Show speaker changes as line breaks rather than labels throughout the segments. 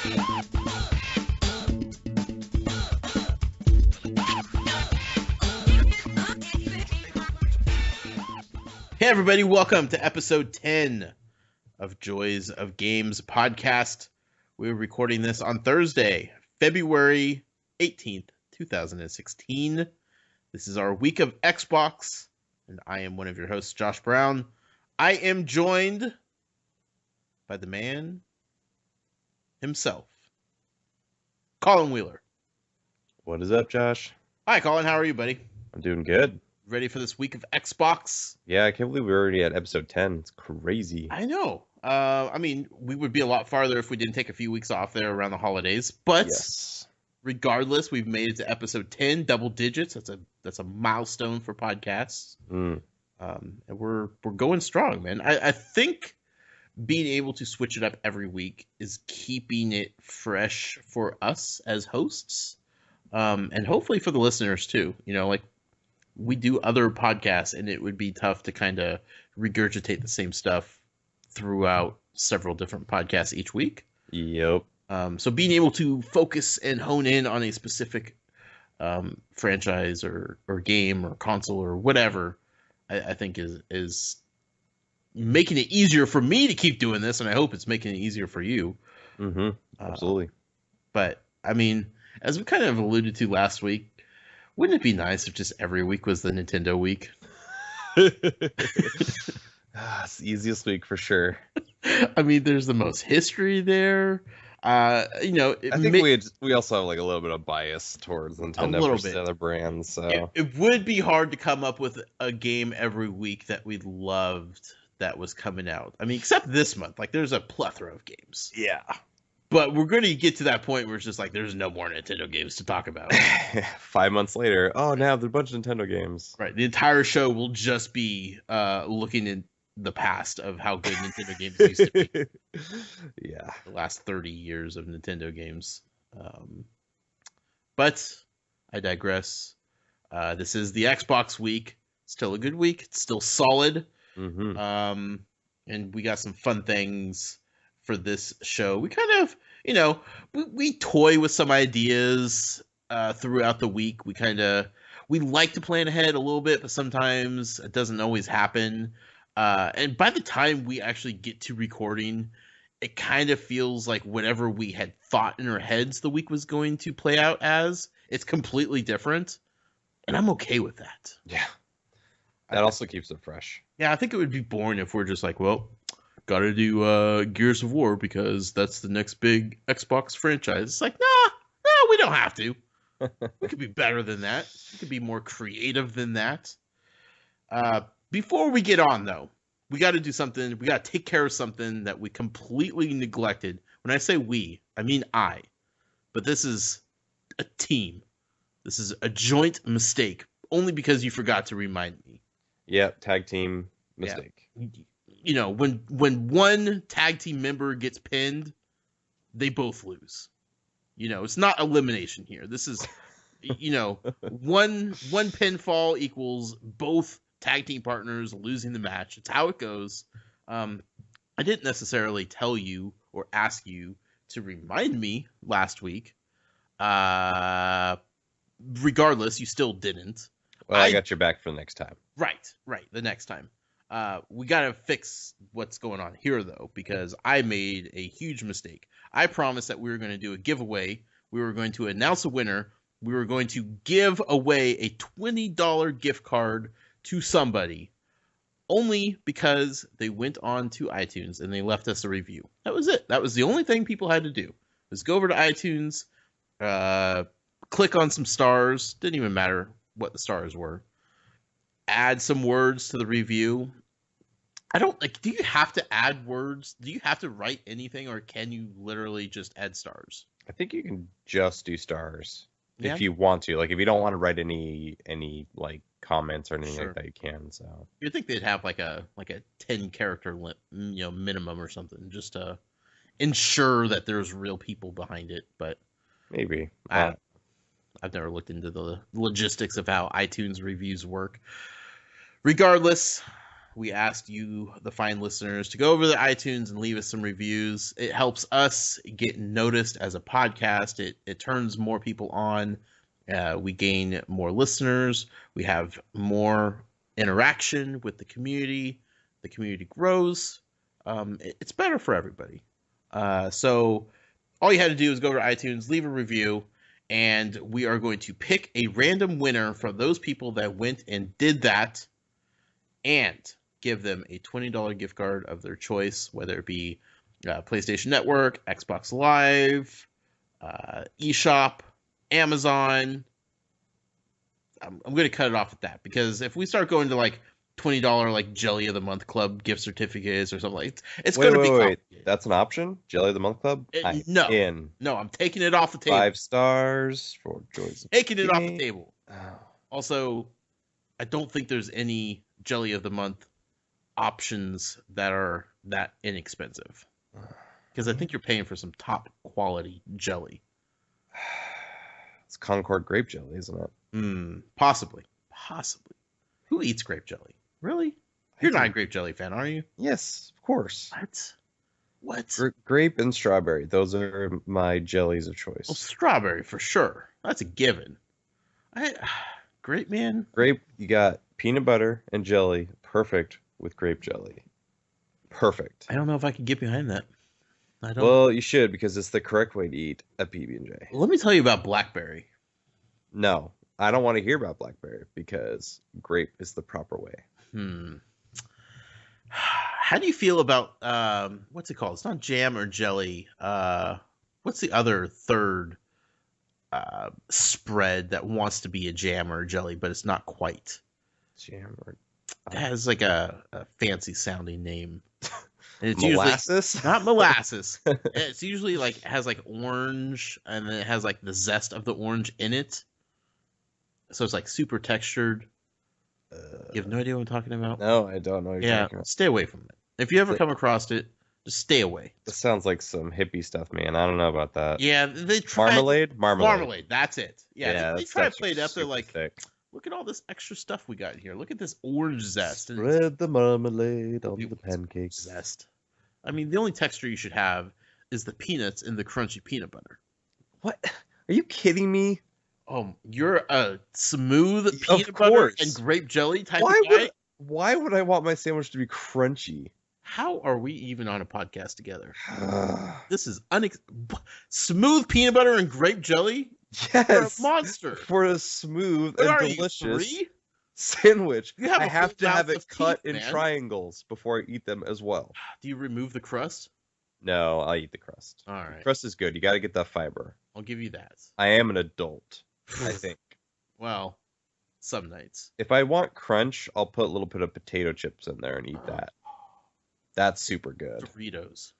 Hey everybody, welcome to episode 10 of Joys of Games podcast. We're recording this on Thursday, February 18th, 2016. This is our week of Xbox, and I am one of your hosts, Josh Brown. I am joined by the man himself, Colin Wheeler.
What is up, Josh?
Hi, Colin. How are you, buddy?
I'm doing good.
Ready for this week of Xbox?
Yeah, I can't believe we're already at episode 10. It's crazy.
I know. I mean, we would be a lot farther if we didn't take a few weeks off there around the holidays. But regardless, we've made it to episode 10, double digits. That's a milestone for podcasts. And we're going strong, man. I think being able to switch it up every week is keeping it fresh for us as hosts, and hopefully for the listeners too. You know, like, we do other podcasts, and it would be tough to kind of regurgitate the same stuff throughout several different podcasts each week.
Yep.
So being able to focus and hone in on a specific franchise or game or console or whatever, I think is making it easier for me to keep doing this, and I hope it's making it easier for you.
Absolutely.
But, I mean, as we kind of alluded to last week, wouldn't it be nice if just every week was the Nintendo week?
It's the easiest week for sure.
I mean, there's the most history there. I
think we also have like a little bit of bias towards Nintendo versus other brands. So
it would be hard to come up with a game every week that we loved that was coming out. I mean, except this month, like, there's a plethora of games.
Yeah.
But we're going to get to that point where it's just like, there's no more Nintendo games to talk about.
5 months later, now there's a bunch of Nintendo games.
Right. The entire show will just be looking in the past of how good Nintendo games used to be.
Yeah.
The last 30 years of Nintendo games. But I digress. This is the Xbox week. Still a good week. It's still solid. And we got some fun things for this show. We kind of, we toy with some ideas throughout the week. We like to plan ahead a little bit, but sometimes it doesn't always happen. And by the time we actually get to recording, it kind of feels like whatever we had thought in our heads the week was going to play out as, it's completely different. And I'm okay with that.
Yeah. That also keeps it fresh.
Yeah, I think it would be boring if we're just like, well, gotta do Gears of War because that's the next big Xbox franchise. It's like, no, we don't have to. We could be better than that. We could be more creative than that. Before we get on, though, we got to do something. We got to take care of something that we completely neglected. When I say we, I mean I. But this is a team. This is a joint mistake, only because you forgot to remind me.
Yep, tag team mistake.
Yeah. When one tag team member gets pinned, they both lose. It's not elimination here. This is, one pinfall equals both tag team partners losing the match. It's how it goes. I didn't necessarily tell you or ask you to remind me last week. Regardless, you still didn't.
Well, I got your back for the next time.
Right. The next time. We got to fix what's going on here, though, because I made a huge mistake. I promised that we were going to do a giveaway. We were going to announce a winner. We were going to give away a $20 gift card to somebody, only because they went on to iTunes and they left us a review. That was it. That was the only thing people had to do, was go over to iTunes, click on some stars. Didn't even matter what the stars were. Add some words to the review. Do you have to add words? Do you have to write anything, or can you literally just add stars?
I think you can just do stars
Yeah?
if you want to. Like, if you don't want to write any like comments or anything
Sure.
like that, you can. So
You'd think they'd have like a 10 character minimum or something, just to ensure that there's real people behind it. But
maybe.
I've never looked into the logistics of how iTunes reviews work. Regardless, we asked you, the fine listeners, to go over to iTunes and leave us some reviews. It helps us get noticed as a podcast. It turns more people on. We gain more listeners. We have more interaction with the community. The community grows. It's better for everybody. So all you had to do is go over to iTunes, leave a review, and we are going to pick a random winner from those people that went and did that, and give them a $20 gift card of their choice, whether it be PlayStation Network, Xbox Live, eShop, Amazon. I'm going to cut it off at that, because if we start going to like $20 like Jelly of the Month Club gift certificates or something like it's going to be
wait. That's an option? Jelly of the Month Club?
No, I'm taking it off the table.
5 stars for Joys of
Taking it off the table. Also, I don't think there's any Jelly of the Month options that are that inexpensive, because I think you're paying for some top quality jelly.
It's Concord grape jelly, isn't it?
Possibly. Who eats grape jelly? Really? You're not a grape jelly fan, are you?
Yes, of course.
What?
Grape and strawberry. Those are my jellies of choice.
Well, strawberry for sure. That's a given. Grape, man.
Grape, you got peanut butter and jelly. Perfect with grape jelly. Perfect.
I don't know if I could get behind that. I don't.
Well, you should, because it's the correct way to eat a PB&J.
Let me tell you about blackberry.
No, I don't want to hear about blackberry, because grape is the proper way.
How do you feel about what's it called? It's not jam or jelly. What's the other third spread that wants to be a jam or a jelly, but it's not quite?
Jam or
it has like a fancy sounding name. And it's
molasses?
Usually, not molasses. It's usually like has like orange, and then it has like the zest of the orange in it. So it's like super textured. You have no idea what I'm talking about?
No, I don't know what you're talking about.
Stay away from it. If you ever come across it, just stay away.
This sounds like some hippie stuff, man. I don't know about that.
Yeah, they try marmalade. That's it. Yeah, they try to play it up. They're like,
thick.
Look at all this extra stuff we got here. Look at this orange zest.
Spread the marmalade on the pancakes.
Zest. I mean, the only texture you should have is the peanuts and the crunchy peanut butter.
What? Are you kidding me?
Oh, you're a smooth peanut butter and grape jelly type of guy?
Why would I want my sandwich to be crunchy?
How are we even on a podcast together? This is smooth peanut butter and grape jelly?
Yes.
You're a monster.
For a smooth and delicious sandwich, I have to have it cut in triangles before I eat them as well.
Do you remove the crust?
No, I'll eat the crust.
All right.
The crust is good. You got to get that fiber.
I'll give you that.
I am an adult, I think.
Well, some nights.
If I want crunch, I'll put a little bit of potato chips in there and eat that. That's super good.
Doritos.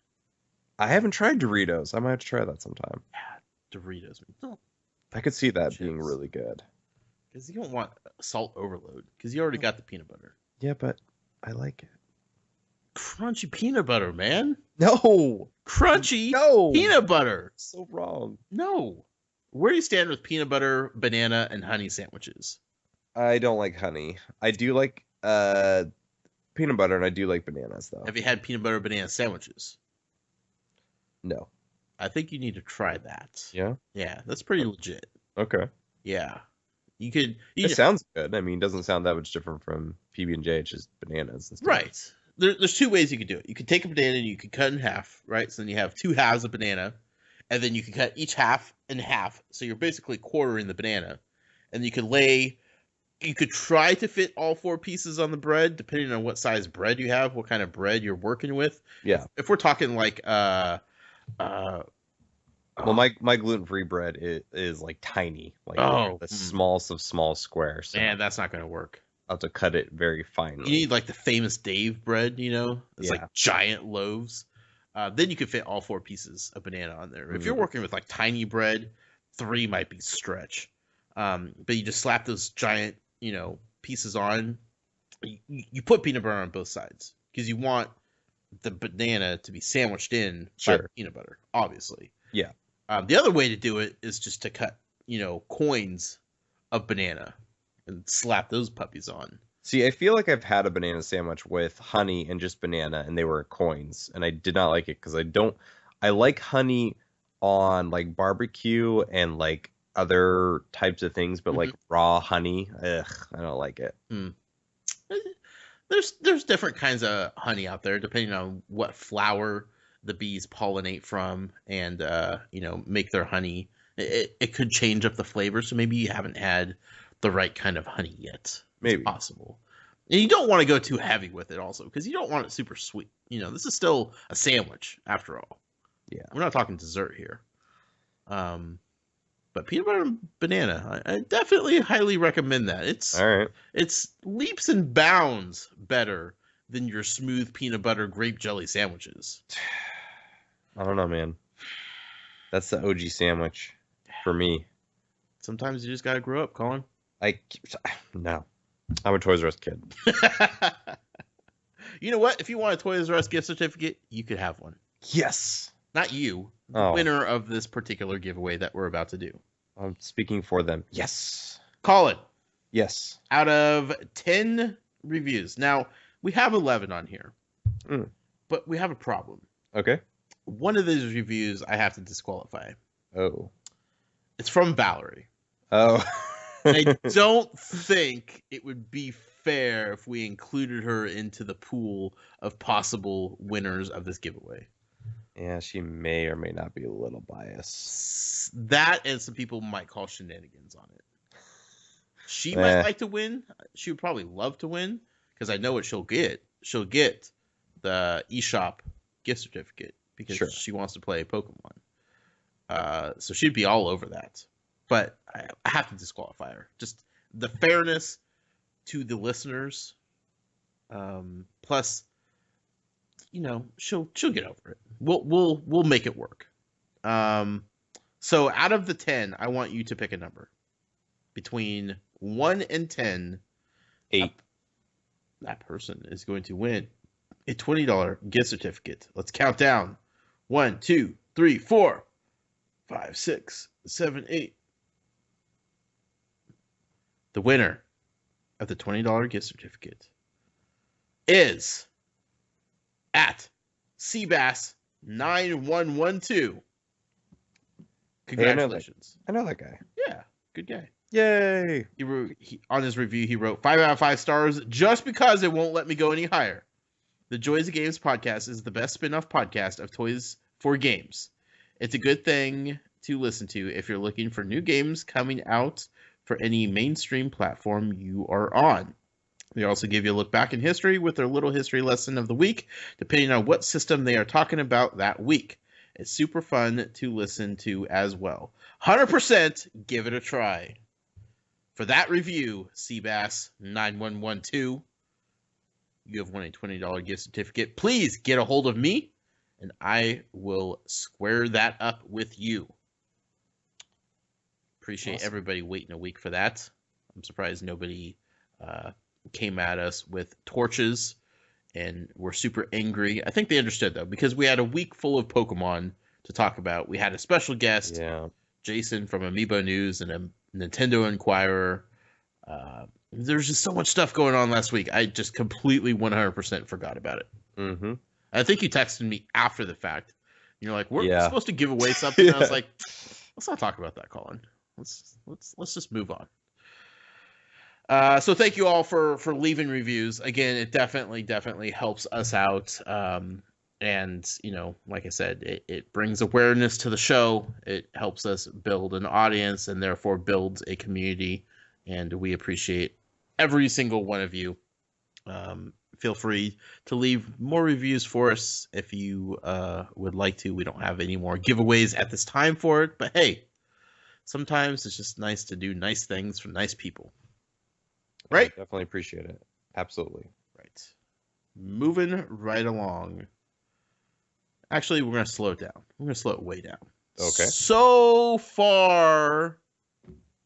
I haven't tried Doritos. I might have to try that sometime.
Yeah, Doritos.
I could see that being really good.
Because you don't want salt overload. Because you already got the peanut butter.
Yeah, but I like it.
Crunchy peanut butter, man.
No.
Crunchy peanut butter.
So wrong.
No. Where do you stand with peanut butter, banana, and honey sandwiches?
I don't like honey. I do like peanut butter, and I do like bananas, though.
Have you had peanut butter banana sandwiches?
No.
I think you need to try that.
Yeah?
Yeah, that's pretty legit.
Okay.
Yeah. You could...
It sounds good. I mean, it doesn't sound that much different from PB&J. It's just bananas.
Right. There's two ways you could do it. You could take a banana and you could cut in half, right? So then you have 2 halves of banana, and then you can cut each half in half. So you're basically quartering the banana. And you could try to fit all 4 pieces on the bread, depending on what size bread you have, what kind of bread you're working with.
Yeah.
If we're talking like
well, my gluten-free bread is like tiny, like the smallest of small squares. So
man, that's not going to work.
I'll have to cut it very finely.
You need like the famous Dave bread, you know? It's like giant loaves. Then you could fit all 4 pieces of banana on there. If you're working with like tiny bread, 3 might be stretch. But you just slap those giant, pieces on. You put peanut butter on both sides because you want the banana to be sandwiched in by peanut butter, obviously.
Yeah.
The other way to do it is just to cut, coins of banana and slap those puppies on.
See, I feel like I've had a banana sandwich with honey and just banana, and they were coins, and I did not like it because I like honey on like barbecue and like other types of things, but like raw honey, ugh, I don't like it.
There's different kinds of honey out there depending on what flower the bees pollinate from and make their honey. It could change up the flavor, so maybe you haven't had the right kind of honey yet.
Maybe.
It's possible. And you don't want to go too heavy with it also, because you don't want it super sweet. This is still a sandwich after all.
Yeah.
We're not talking dessert here. But peanut butter and banana, I definitely highly recommend that.
All right.
It's leaps and bounds better than your smooth peanut butter grape jelly sandwiches.
I don't know, man. That's the OG sandwich for me.
Sometimes you just gotta grow up, Colin.
No. I'm a Toys R Us kid.
You know what? If you want a Toys R Us gift certificate, you could have one.
Yes.
Not you. The winner of this particular giveaway that we're about to do.
I'm speaking for them. Yes.
Colin.
Yes.
Out of 10 reviews. Now, we have 11 on here. But we have a problem.
Okay.
One of these reviews I have to disqualify.
Oh.
It's from Valerie.
Oh.
I don't think it would be fair if we included her into the pool of possible winners of this giveaway.
Yeah, she may or may not be a little biased.
That and some people might call shenanigans on it. She might like to win. She would probably love to win because I know what she'll get. She'll get the eShop gift certificate because she wants to play Pokemon. So she'd be all over that. But I have to disqualify her. Just the fairness to the listeners. Plus, she'll get over it. We'll make it work. So out of the 10, I want you to pick a number between 1 and 10.
8.
That person is going to win a $20 gift certificate. Let's count down. 1, 2, 3, 4, 5, 6, 7, 8. The winner of the $20 gift certificate is at Seabass9112. Congratulations.
I know that guy.
Yeah, good guy.
Yay.
On his review, he wrote 5 out of 5 stars just because it won't let me go any higher. The Joys of Games podcast is the best spin-off podcast of Toys for Games. It's a good thing to listen to if you're looking for new games coming out for any mainstream platform you are on. They also give you a look back in history with their little history lesson of the week, depending on what system they are talking about that week. It's super fun to listen to as well. 100% give it a try. For that review, Seabass9112, you have won a $20 gift certificate. Please get a hold of me, and I will square that up with you. Appreciate everybody waiting a week for that. I'm surprised nobody came at us with torches and were super angry. I think they understood, though, because we had a week full of Pokemon to talk about. We had a special guest, Jason from Amiibo News and a Nintendo Inquirer. There's just so much stuff going on last week. I just completely 100% forgot about it.
Mm-hmm.
I think you texted me after the fact. You're like, we're supposed to give away something. I was like, let's not talk about that, Colin. Let's just move on. So thank you all for leaving reviews. Again, it definitely helps us out. And like I said, it brings awareness to the show. It helps us build an audience and therefore builds a community. And we appreciate every single one of you. Feel free to leave more reviews for us if you would like to. We don't have any more giveaways at this time for it, but hey, sometimes it's just nice to do nice things for nice people. Right?
I definitely appreciate it. Absolutely.
Right. Moving right along. Actually, we're going to slow it down. We're going to slow it way down.
Okay.
So far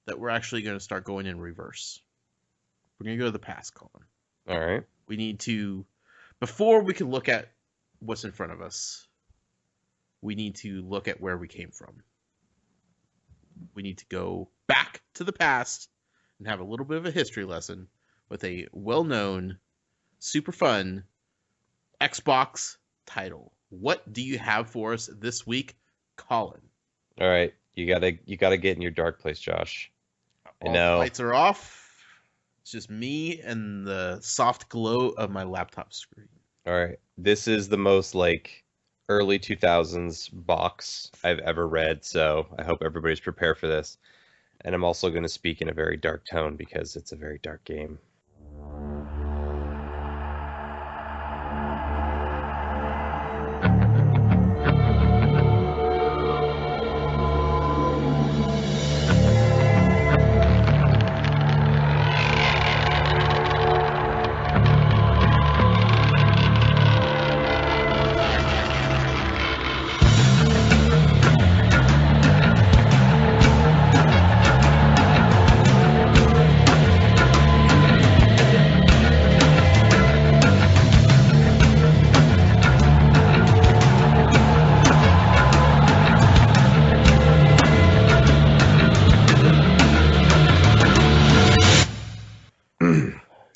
that we're actually going to start going in reverse. We're going to go to the past, Colin.
All right.
We need to, before we can look at what's in front of us, we need to look at where we came from. We need to go back to the past and have a little bit of a history lesson with a well-known, super fun Xbox title. What do you have for us this week, Colin?
All right, you gotta get in your dark place, Josh. I
All the
know.
lights are off. It's just me and the soft glow of my laptop screen.
All right, this is the most like early 2000s box I've ever read, so I hope everybody's prepared for this. And I'm also going to speak in a very dark tone because it's a very dark game.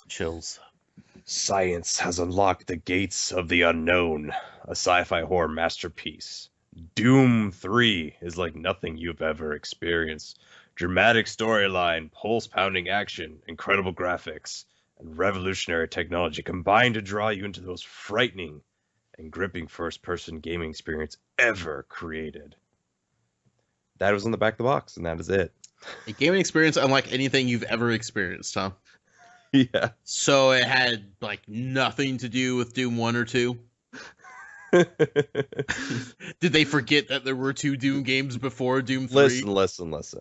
Chills.
Science has unlocked the gates of the unknown, a sci-fi horror masterpiece. Doom 3 is like nothing you've ever experienced. Dramatic storyline, pulse-pounding action, incredible graphics, and revolutionary technology combine to draw you into the most frightening and gripping first-person gaming experience ever created. That was on the back of the box, and that is it.
A gaming experience unlike anything you've ever experienced, huh?
Yeah.
So it had like nothing to do with Doom 1 or 2? Did they forget that there were 2 Doom games before Doom 3?
Listen. Those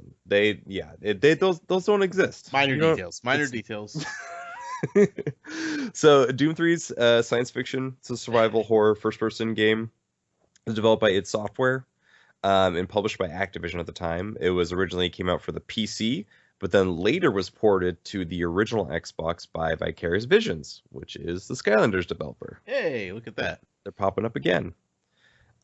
don't exist.
Minor
You know,
details. Minor details.
So Doom 3's science fiction. It's a survival horror first-person game. It was developed by id Software and published by Activision at the time. It was originally came out for the PC, but then later was ported to the original Xbox by Vicarious Visions, which is the Skylanders developer.
Hey, look at that.
They're popping up again.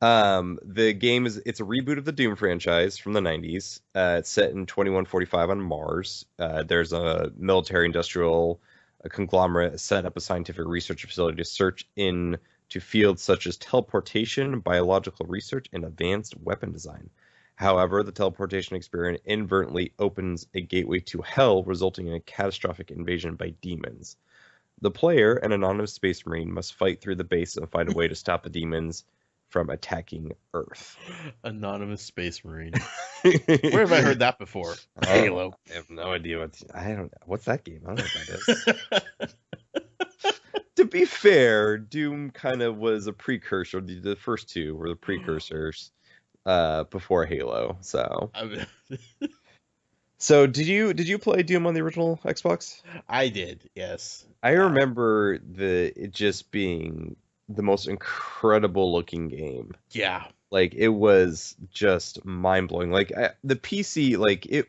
The game it's a reboot of the Doom franchise from the 90s. It's set in 2145 on Mars. There's a military industrial conglomerate set up a scientific research facility to search into fields such as teleportation, biological research, and advanced weapon design. However, the teleportation experience inadvertently opens a gateway to hell, resulting in a catastrophic invasion by demons. The player, an anonymous space marine, must fight through the base and find a way to stop the demons from attacking Earth.
Anonymous space marine. Where have I heard that before? Halo.
I have no idea what's that game? I don't know what that is. To be fair, Doom kind of was a precursor. The first 2 were the precursors before Halo. So did you play Doom on the original Xbox?
I did, yes.
I remember it just being the most incredible looking game.
Yeah.
Like it was just mind blowing. Like the PC,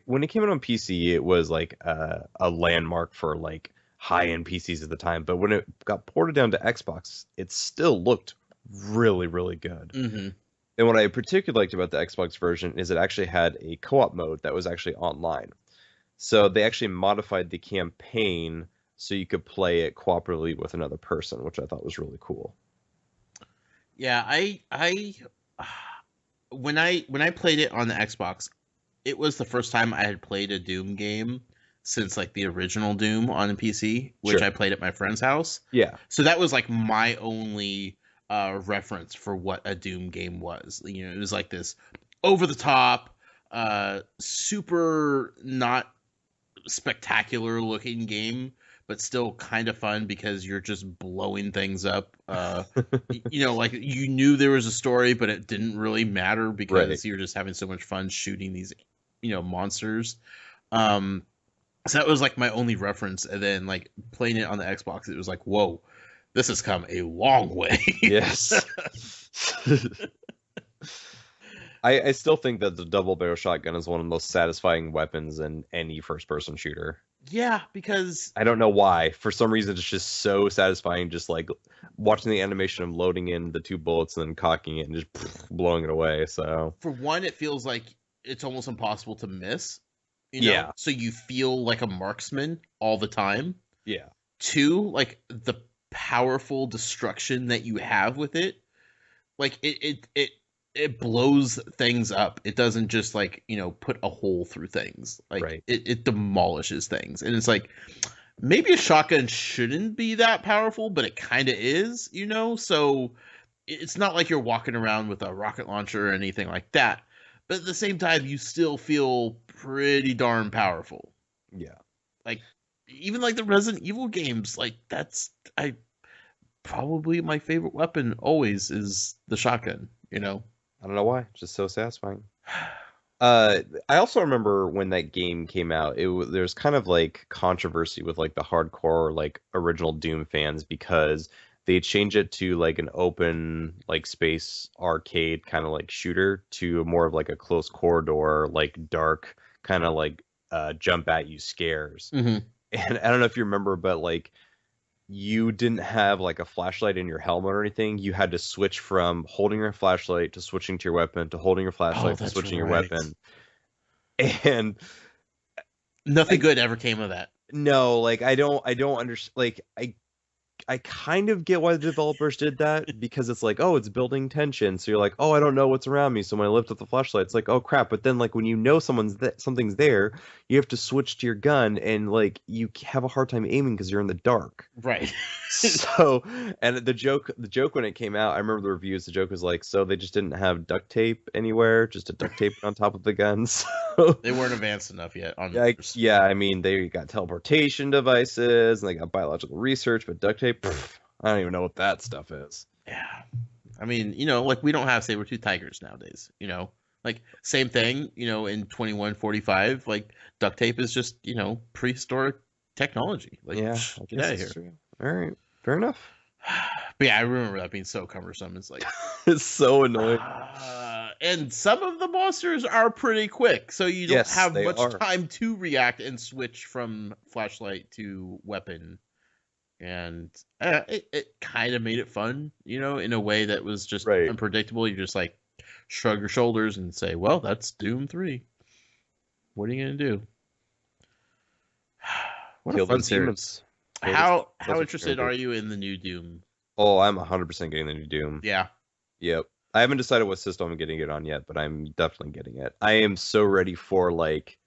when it came out on PC, it was like a landmark for like high end PCs at the time. But when it got ported down to Xbox, it still looked really, really good.
Mm-hmm.
And what I particularly liked about the Xbox version is it actually had a co-op mode that was actually online. So they actually modified the campaign so you could play it cooperatively with another person, which I thought was really cool.
Yeah, when I played it on the Xbox, it was the first time I had played a Doom game since like the original Doom on the PC, which
Sure.
I played at my friend's house.
Yeah.
So that was like my only reference for what a Doom game was. You know, it was like this over the top, super not spectacular looking game, but still kind of fun because you're just blowing things up. You know, like you knew there was a story, but it didn't really matter because
Right.
you're just having so much fun shooting these, you know, monsters. So that was like my only reference. And then like playing it on the Xbox, it was like, whoa, this has come a long way.
Yes. I still think that the double barrel shotgun is one of the most satisfying weapons in any first person shooter.
Yeah, because
I don't know why. For some reason, it's just so satisfying, just like watching the animation of loading in the 2 bullets and then cocking it and just blowing it away. So
for one, it feels like it's almost impossible to miss. You know?
Yeah.
So you feel like a marksman all the time.
Yeah.
Two, like the powerful destruction that you have with it, like it blows things up. It doesn't just like, put a hole through things. Like
Right.
it demolishes things. And it's like maybe a shotgun shouldn't be that powerful, but it kind of is, So it's not like you're walking around with a rocket launcher or anything like that. But at the same time, you still feel pretty darn powerful.
Yeah.
Like even like the Resident Evil games, like that's I probably my favorite weapon always is the shotgun.
I don't know why. It's just so satisfying. Uh, I also remember when that game came out, there's kind of like controversy with like the hardcore like original Doom fans because they changed it to like an open like space arcade kind of like shooter to more of like a close corridor, like dark kind of like jump at you scares.
Hmm.
And I don't know if you remember, but like you didn't have like a flashlight in your helmet or anything. You had to switch from holding your flashlight to switching to your weapon to holding your
Oh,
flashlight to
that's
switching your
right.
weapon. And
Nothing
I
good ever came of that.
no, like I don't understand. Like I kind of get why the developers did that because it's like, oh, it's building tension. So you're like, oh, I don't know what's around me. So when I lift up the flashlight, it's like, oh crap. But then like when you know something's there, you have to switch to your gun and like you have a hard time aiming because you're in the dark.
Right.
So, and the joke when it came out, I remember the reviews. The joke was like, so they just didn't have duct tape anywhere, just to duct tape it on top of the guns. So,
They weren't advanced enough yet on yours.
yeah, I mean, they got teleportation devices and they got biological research, but duct tape, I don't even know what that stuff is.
Yeah. I mean, like we don't have saber-tooth tigers nowadays, Like same thing, in 2145, like duct tape is just, prehistoric technology. Like
Yeah, I
get
guess
out of
that's
here.
true. All right, fair enough.
But yeah, I remember that being so cumbersome. It's like
It's so annoying.
and some of the monsters are pretty quick, so you don't
Yes,
have
they
much
are.
time to react and switch from flashlight to weapon. And it kind of made it fun, in a way that was just
Right.
unpredictable. You just like shrug your shoulders and say, "Well, that's Doom 3. What are you gonna do?" What a
Kill
fun
those
series.
demons. Kill those
How
demons. That's what you're
interested
gonna
are
do.
you in the new Doom?
Oh, I'm 100% getting the new Doom.
Yeah.
Yep. I haven't decided what system I'm getting it on yet, but I'm definitely getting it. I am so ready for like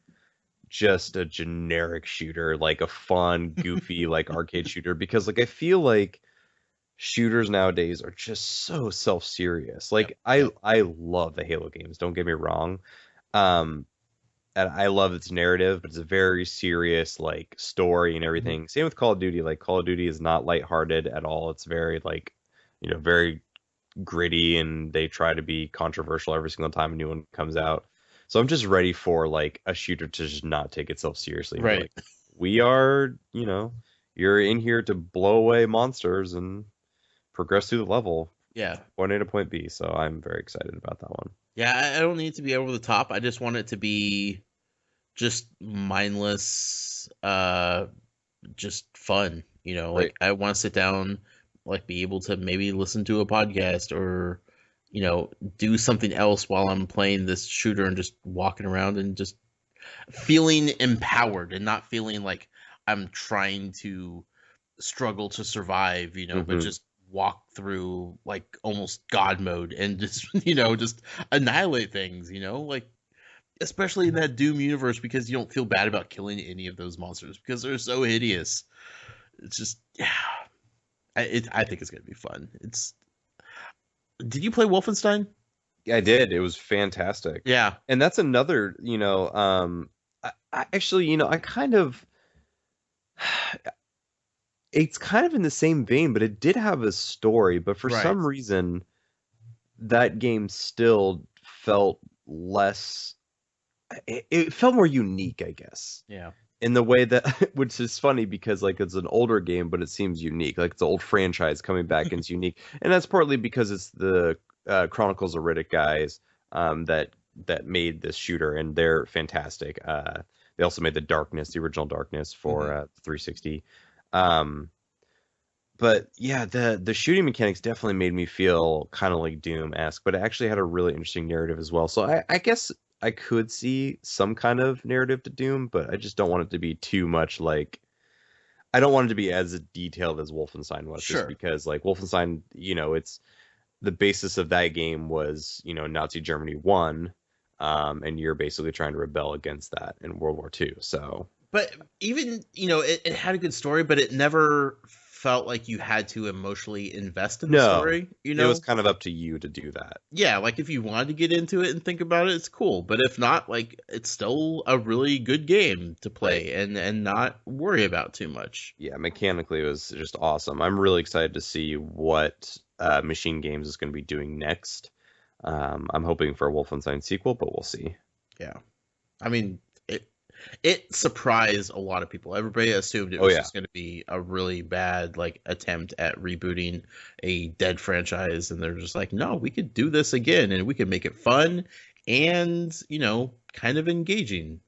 just a generic shooter, like a fun, goofy, like arcade shooter, because like I feel like shooters nowadays are just so self-serious.
Yep.
Like I
Yep.
I love the Halo games, don't get me wrong. Um and I love its narrative, but it's a very serious like story and
Mhm.
everything. Same with Call of Duty. Like Call of Duty is not lighthearted at all. It's very like, very gritty and they try to be controversial every single time a new one comes out. So I'm just ready for like a shooter to just not take itself seriously and be
Right.
like, we are, you're in here to blow away monsters and progress through the level,
Yeah.
point A to point B. So I'm very excited about that one.
Yeah. I don't need it to be over the top. I just want it to be just mindless, just fun.
Right.
Like I want to sit down, like be able to maybe listen to a podcast or, do something else while I'm playing this shooter and just walking around and just feeling empowered and not feeling like I'm trying to struggle to survive, but
Hmm.
just walk through like almost God mode and just, just annihilate things, like especially in that Doom universe because you don't feel bad about killing any of those monsters because they're so hideous. It's just, yeah, I think it's gonna be fun. Did you play Wolfenstein?
I did. It was fantastic.
Yeah.
And that's another, I actually, I kind of, it's kind of in the same vein, but it did have a story. But for
Right.
some reason, that game still felt less. It felt more unique, I guess,
Yeah.
in the way that, which is funny because like it's an older game, but it seems unique. Like it's an old franchise coming back and it's unique, and that's partly because it's the Chronicles of Riddick guys that made this shooter, and they're fantastic. They also made the original Darkness
Hmm.
for 360. Um, but yeah, the shooting mechanics definitely made me feel kind of like Doom-esque, but it actually had a really interesting narrative as well. So I guess I could see some kind of narrative to Doom, but I just don't want it to be too much like I don't want it to be as detailed as Wolfenstein was, just
Sure.
because like Wolfenstein, it's the basis of that game was, Nazi Germany won, and you're basically trying to rebel against that in World War II. So
But even, it had a good story, but it never felt like you had to emotionally invest in the
no,
story,
it was kind of up to you to do that.
Yeah, like if you wanted to get into it and think about it, it's cool. But if not, like it's still a really good game to
Right.
play and not worry about too much.
Yeah, mechanically it was just awesome. I'm really excited to see what Machine Games is going to be doing next. I'm hoping for a Wolfenstein sequel, but we'll see.
Yeah. I mean, it surprised a lot of people. Everybody assumed it
Oh
was
yeah,
just going to be a really bad like attempt at rebooting a dead franchise, and they're just like, no, we could do this again, and we could make it fun and kind of engaging.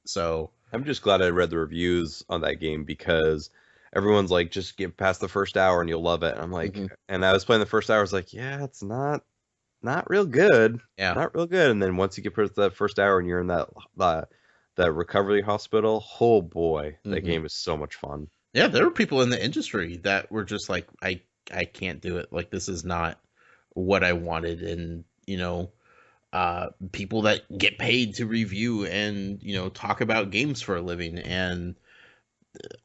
So
I'm just glad I read the reviews on that game because everyone's like, just get past the first hour and you'll love it. And I'm like,
mhm.
and I was playing the first hour, I was like, yeah, it's not real good,
Yeah.
not real good. And then once you get past that first hour and you're in that recovery hospital, oh boy, that
Mhm.
game is so much fun.
Yeah, there were people in the industry that were just like, I can't do it. Like this is not what I wanted, and people that get paid to review and talk about games for a living, and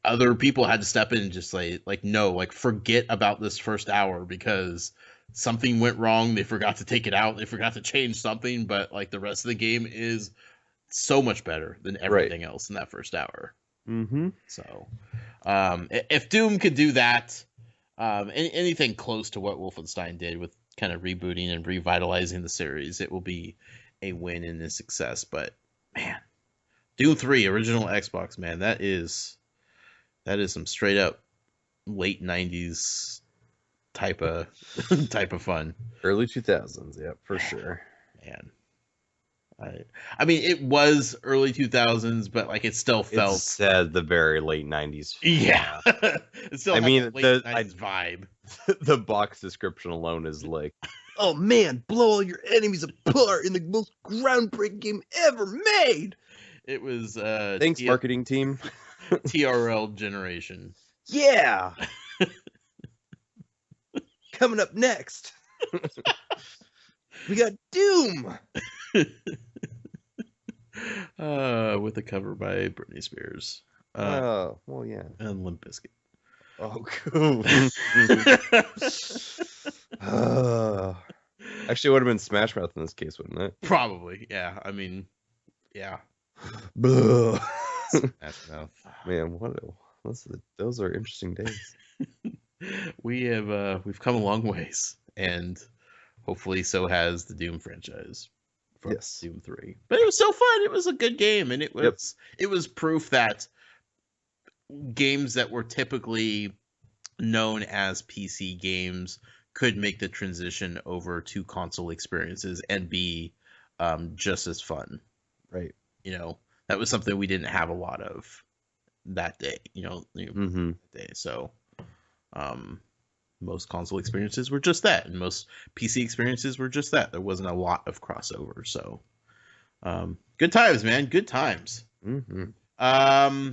other people had to step in and just say like, no, like forget about this first hour because something went wrong. They forgot to take it out. They forgot to change something, but like the rest of the game is so much better than
Right.
everything else in that first hour.
Mm-hmm.
So, if Doom could do that, anything close to what Wolfenstein did with kind of rebooting and revitalizing the series, it will be a win and a success. But man, Doom 3 original Xbox, man, that is some straight up late 90s type of type of fun.
Early 2000s, yeah, for sure.
Man. I mean, it was early 2000s, but like it still
It
felt
said the very late 90s.
yeah. It still
I
had
mean,
that late 90s vibe.
the box description alone is like, oh man, blow all your enemies apart in the most groundbreaking game ever made.
It was
Thanks, marketing team.
TRL generation.
Yeah. Coming up next, we got Doom.
With a cover by Britney Spears.
Oh, well, yeah.
And Limp Bizkit.
Oh, cool. Actually, it would have been Smash Mouth in this case, wouldn't it?
Probably, yeah. I mean, yeah. Smash Mouth.
Man, those are interesting days.
We've come a long ways, and hopefully so has the Doom franchise from
Yes.
Doom 3. But it was so fun. It was a good game, and it was proof that games that were typically known as PC games could make the transition over to console experiences and be just as fun.
Right.
That was something we didn't have a lot of that day.
Mm-hmm.
Day. So most console experiences were just that, and most PC experiences were just that. There wasn't a lot of crossover. So good times, man. Good times.
Mm-hmm.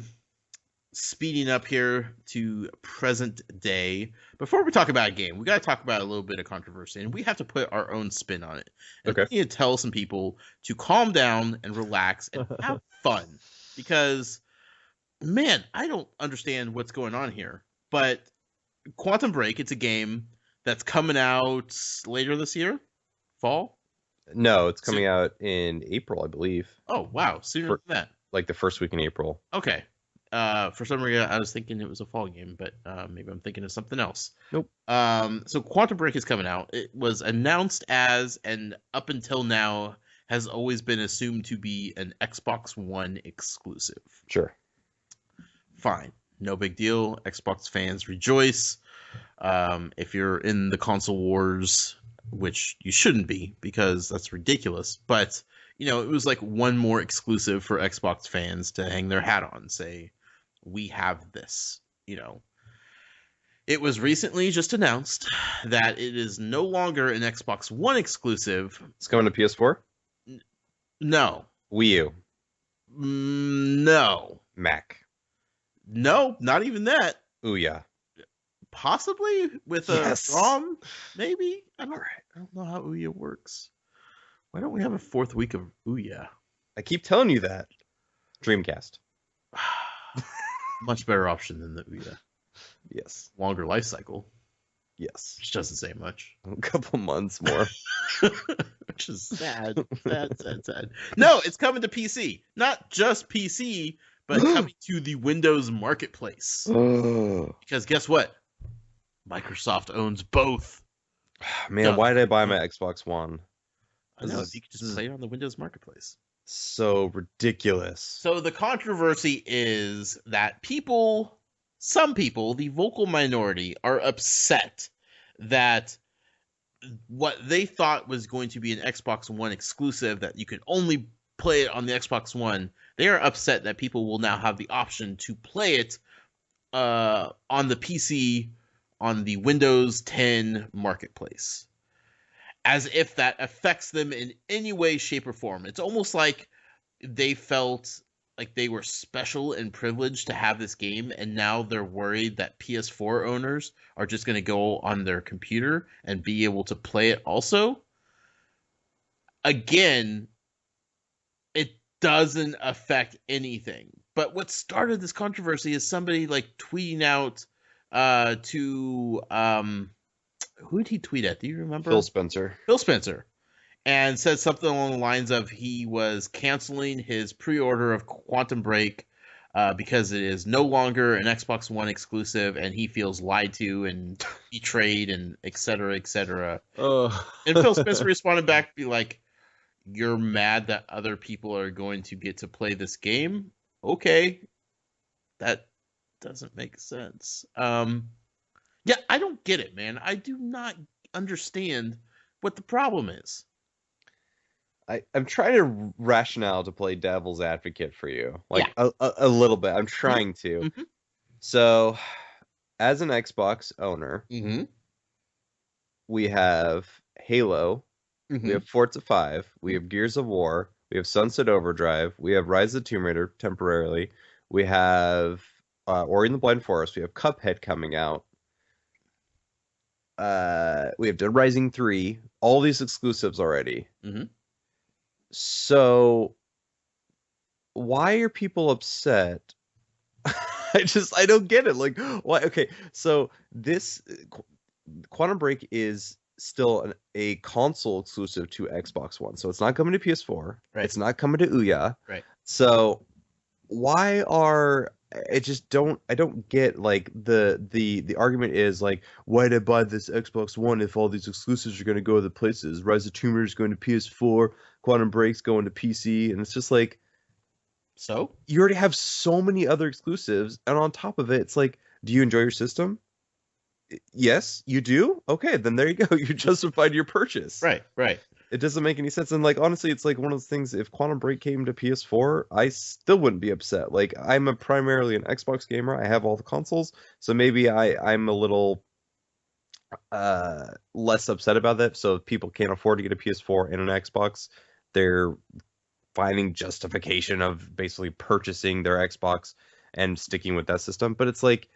Speeding up here to present day. Before we talk about a game, we got to talk about a little bit of controversy, and we have to put our own spin on it. And
Okay.
we need to tell some people to calm down and relax and have fun, because man, I don't understand what's going on here. But Quantum Break, it's a game that's coming out later this year, fall.
No, it's coming out in April, I believe.
Oh wow, sooner than that.
Like the first week in April.
Okay. For some reason, I was thinking it was a fall game, but maybe I'm thinking of something else.
Nope.
So Quantum Break is coming out. It was announced as, and up until now, has always been assumed to be an Xbox One exclusive.
Sure.
Fine. No big deal. Xbox fans rejoice. If you're in the console wars, which you shouldn't be because that's ridiculous, but it was like one more exclusive for Xbox fans to hang their hat on, say, we have this. It was recently just announced that it is no longer an Xbox One exclusive.
It's coming to PS4?
No.
Wii U?
No.
Mac?
No, not even that.
Ouya.
Possibly with
Yes.
a ROM, maybe. I
All right.
don't know how Ouya works. Why don't we have a fourth week of Ouya?
I keep telling you that. Dreamcast.
Much better option than the Ouya.
Yes.
Longer life cycle,
Yes.
which doesn't say much.
A couple months more.
Which is sad. Sad. No, it's coming to PC. Not just PC, but coming to the Windows Marketplace.
Oh.
Because guess what? Microsoft owns both.
Man, why did I buy my Xbox One?
I know, if you could just play it on the Windows Marketplace.
So ridiculous.
So the controversy is that some people, the vocal minority, are upset that what they thought was going to be an Xbox One exclusive, that you could only play it on the Xbox One, they are upset that people will now have the option to play it on the PC on the Windows 10 Marketplace. As if that affects them in any way, shape, or form. It's almost like they felt like they were special and privileged to have this game, and now they're worried that PS4 owners are just going to go on their computer and be able to play it also. Again, it doesn't affect anything. But what started this controversy is somebody like tweeting out to who did he tweet at? Do you remember?
Phil Spencer.
Phil Spencer. And said something along the lines of he was canceling his pre-order of Quantum Break because it is no longer an Xbox One exclusive, and he feels lied to and betrayed and et cetera, et cetera.
Oh.
And Phil Spencer responded back, be like, "You're mad that other people are going to get to play this game? Okay. That doesn't make sense." Yeah, I don't get it, man. I do not understand what the problem is.
I'm trying to rationale to play devil's advocate for you. Like, a little bit. I'm trying to.
Mm-hmm.
So, as an Xbox owner, we have Halo, we have Forza 5, we have Gears of War, we have Sunset Overdrive, we have Rise of the Tomb Raider temporarily, we have Ori and the Blind Forest, we have Cuphead coming out, we have Dead Rising 3, all these exclusives already. So why are people upset? I don't get it. Like, why? Okay, so this Quantum Break is still a console exclusive to Xbox One, so it's not coming to PS4.
Right.
It's not coming to Ouya.
Right.
So why are I don't get, like, the argument is like, why did I buy this Xbox One if all these exclusives are going to go other places? Rise of Tomb Raider is going to PS4, Quantum Break's going to PC, and it's just like,
so
you already have so many other exclusives, and on top of it, it's like, do you enjoy your system? Yes, you do? Okay, then there you go. You justified your purchase.
Right.
It doesn't make any sense. And, like, honestly, it's like one of those things, if Quantum Break came to PS4, I still wouldn't be upset. Like, I'm primarily an Xbox gamer. I have all the consoles, so maybe I'm a little less upset about that. So if people can't afford to get a PS4 and an Xbox, they're finding justification of basically purchasing their Xbox and sticking with that system. But it's like,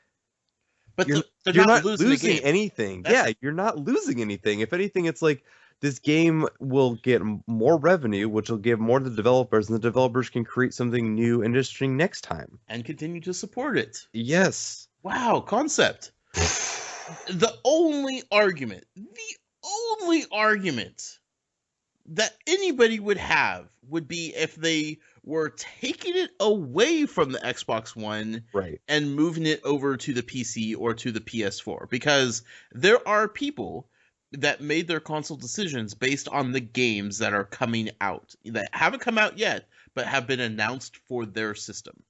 but
you're not losing anything. Yeah, you're not losing anything. If anything, it's like, this game will get more revenue, which will give more to the developers, and the developers can create something new and interesting next time.
And continue to support it.
Yes.
Wow, concept. The only argument that anybody would have would be if they were taking it away from the Xbox One,
right,
and moving it over to the PC or to the PS4. Because there are people that made their console decisions based on the games that are coming out, that haven't come out yet, but have been announced for their system,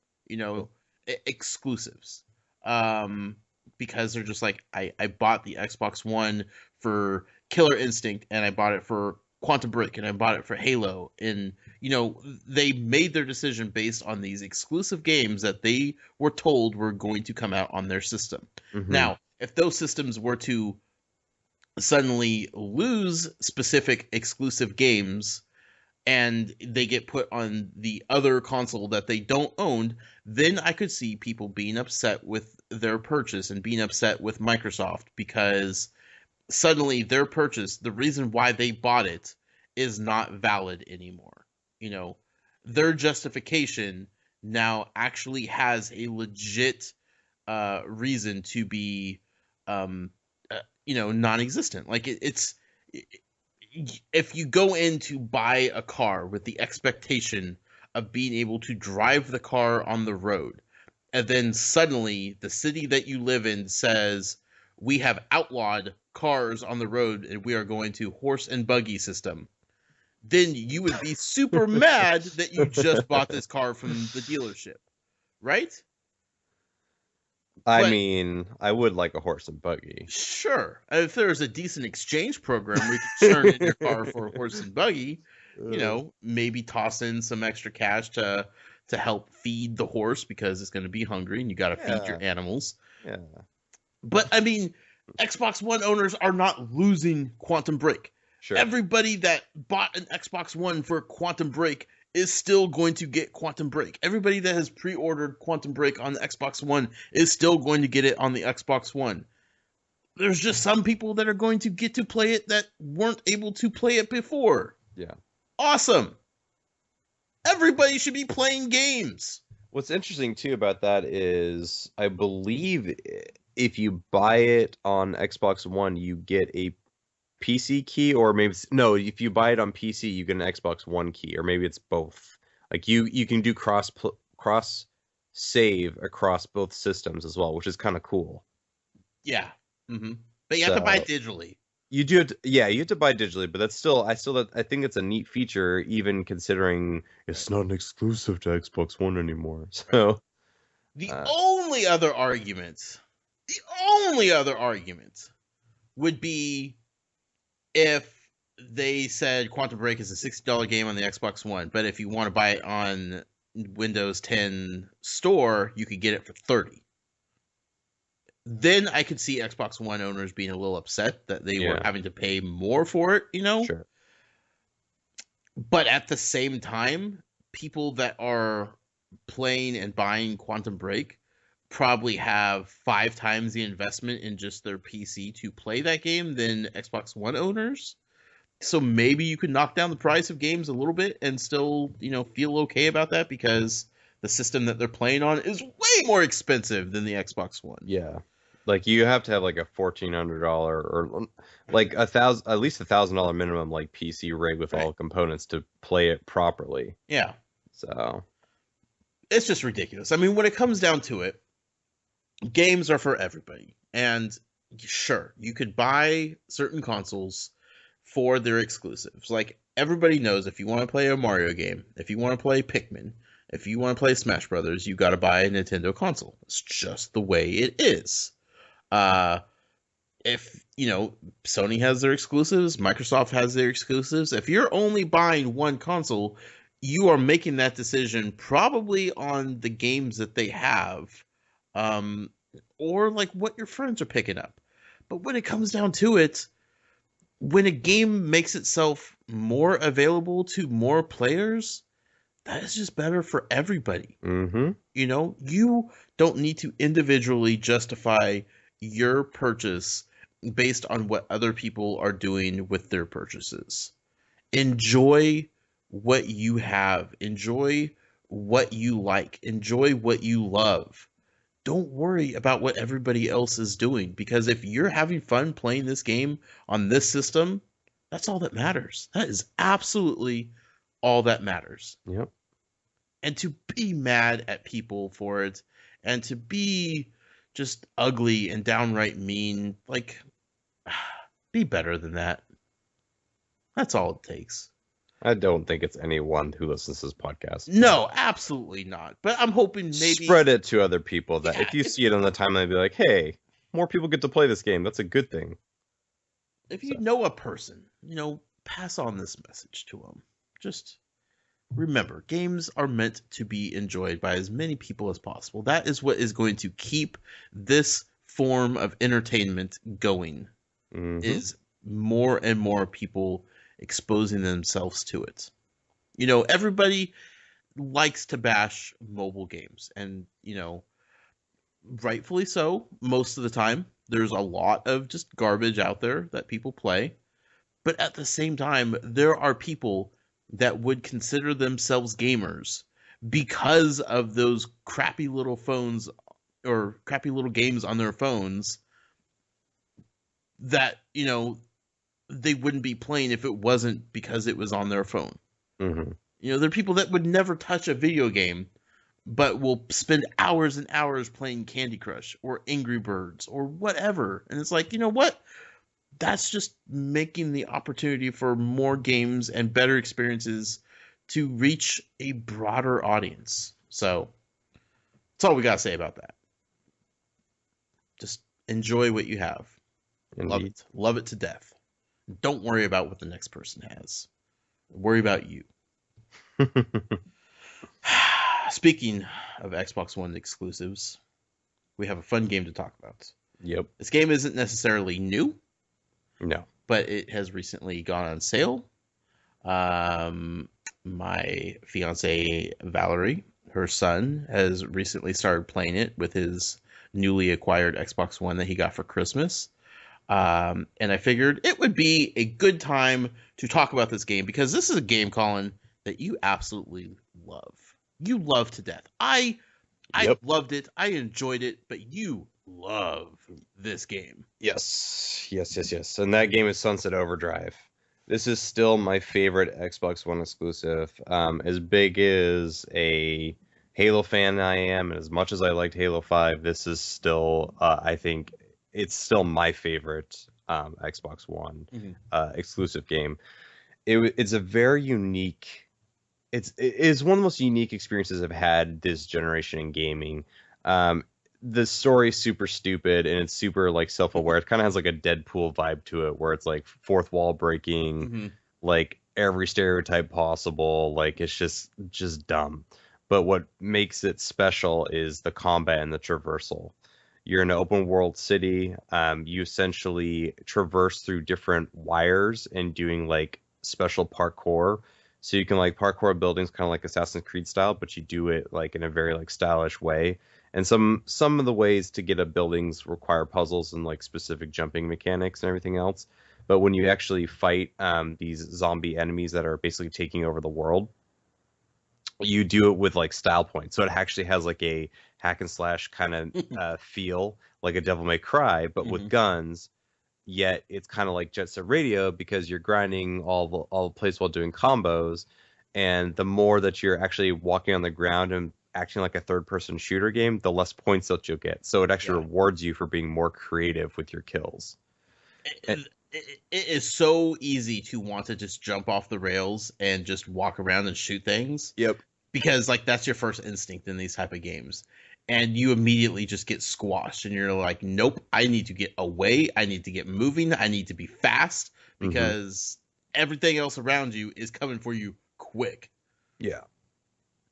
exclusives. Because they're just like, I bought the Xbox One for Killer Instinct, and I bought it for Quantum Break, and I bought it for Halo. And, they made their decision based on these exclusive games that they were told were going to come out on their system. Now, if those systems were to suddenly lose specific exclusive games and they get put on the other console that they don't own, then I could see people being upset with their purchase and being upset with Microsoft because suddenly their purchase, the reason why they bought it, is not valid anymore. You know, their justification now actually has a legit reason to be, non-existent. Like if you go in to buy a car with the expectation of being able to drive the car on the road, and then suddenly the city that you live in says, we have outlawed cars on the road and we are going to horse and buggy system, then you would be super mad that you just bought this car from the dealership, right?
I mean, I would like a horse and buggy.
Sure. If there's a decent exchange program where you can turn in your car for a horse and buggy, maybe toss in some extra cash to help feed the horse because it's going to be hungry and you got to feed your animals.
Yeah.
But I mean, Xbox One owners are not losing Quantum Break.
Sure.
Everybody that bought an Xbox One for Quantum Break is still going to get Quantum Break. Everybody that has pre-ordered Quantum Break on the Xbox One is still going to get it on the Xbox One. There's just some people that are going to get to play it that weren't able to play it before.
Yeah.
Awesome. Everybody should be playing games.
What's interesting too about that is I believe if you buy it on Xbox One, you get a PC key, or maybe no, if you buy it on PC, you get an Xbox One key, or maybe it's both. Like you can do cross save across both systems as well, which is kind of cool.
Yeah. Mm-hmm. But you have to buy it digitally.
You do have to, you have to buy digitally, but I think it's a neat feature, even considering it's not an exclusive to Xbox One anymore. So
the only other argument would be if they said Quantum Break is a $60 game on the Xbox One, but if you want to buy it on Windows 10 store, you could get it for $30. Then I could see Xbox One owners being a little upset that they were having to pay more for it,
Sure.
But at the same time, people that are playing and buying Quantum Break probably have 5 times the investment in just their PC to play that game than Xbox One owners. So maybe you could knock down the price of games a little bit and still, feel okay about that because the system that they're playing on is way more expensive than the Xbox One.
Yeah. Like you have to have like a $1,400 or like at least $1,000 minimum like PC rig with all components to play it properly.
Yeah.
So
it's just ridiculous. I mean, when it comes down to it, games are for everybody. And sure, you could buy certain consoles for their exclusives. Like everybody knows if you want to play a Mario game, if you want to play Pikmin, if you want to play Smash Brothers, you got to buy a Nintendo console. It's just the way it is. If Sony has their exclusives, Microsoft has their exclusives. If you're only buying one console, you are making that decision probably on the games that they have, or like what your friends are picking up. But when it comes down to it, when a game makes itself more available to more players, that is just better for everybody.
Mm-hmm.
You don't need to individually justify your purchase based on what other people are doing with their purchases. Enjoy what you have. Enjoy what you like. Enjoy what you love. Don't worry about what everybody else is doing, because if you're having fun playing this game on this system, that's all that matters. That is absolutely all that matters.
Yep.
And to be mad at people for it and to be just ugly and downright mean, like, be better than that. That's all it takes.
I don't think it's anyone who listens to this podcast.
No, absolutely not. But I'm hoping maybe
spread it to other people that if you see it on the timeline, be like, hey, more people get to play this game. That's a good thing.
If you know a person, pass on this message to them. Just remember, games are meant to be enjoyed by as many people as possible. That is what is going to keep this form of entertainment going, is more and more people exposing themselves to it. Everybody likes to bash mobile games, and rightfully so. Most of the time, there's a lot of just garbage out there that people play. But at the same time, there are people that would consider themselves gamers because of those crappy little phones or crappy little games on their phones that, they wouldn't be playing if it wasn't because it was on their phone.
Mm-hmm.
There are people that would never touch a video game but will spend hours and hours playing Candy Crush or Angry Birds or whatever. And it's like, you know what? That's just making the opportunity for more games and better experiences to reach a broader audience. So that's all we got to say about that. Just enjoy what you have.
Indeed.
Love it. Love it to death. Don't worry about what the next person has. Worry about you. Speaking of Xbox One exclusives, we have a fun game to talk about.
Yep.
This game isn't necessarily new.
No.
But it has recently gone on sale. My fiance Valerie, her son, has recently started playing it with his newly acquired Xbox One that he got for Christmas. And I figured it would be a good time to talk about this game because this is a game, Colin, that you absolutely love. You love to death. I loved it. I enjoyed it, but you love this game.
Yes. And that game is Sunset Overdrive. This is still my favorite Xbox One exclusive. As big as a Halo fan I am, and as much as I liked Halo 5, this is still, I think, it's still my favorite Xbox One exclusive game. It's a very unique. It is one of the most unique experiences I've had this generation in gaming. The story is super stupid and it's super like self-aware. It kind of has like a Deadpool vibe to it, where it's like fourth wall breaking, like every stereotype possible. Like it's just dumb. But what makes it special is the combat and the traversal. You're in an open world city. You essentially traverse through different wires and doing like special parkour. So you can like parkour buildings kind of like Assassin's Creed style, but you do it like in a very like stylish way. And some of the ways to get up buildings require puzzles and like specific jumping mechanics and everything else. But when you actually fight these zombie enemies that are basically taking over the world, you do it with like style points. So it actually has like a hack and slash kind of feel, like a Devil May Cry, but with guns. Yet it's kind of like Jet Set Radio because you're grinding all the place while doing combos, and the more that you're actually walking on the ground and acting like a third-person shooter game, the less points that you'll get. So it actually rewards you for being more creative with your kills.
It is so easy to want to just jump off the rails and just walk around and shoot things.
Yep.
Because like that's your first instinct in these type of games. And you immediately just get squashed and you're like, nope, I need to get away. I need to get moving. I need to be fast because everything else around you is coming for you quick.
Yeah.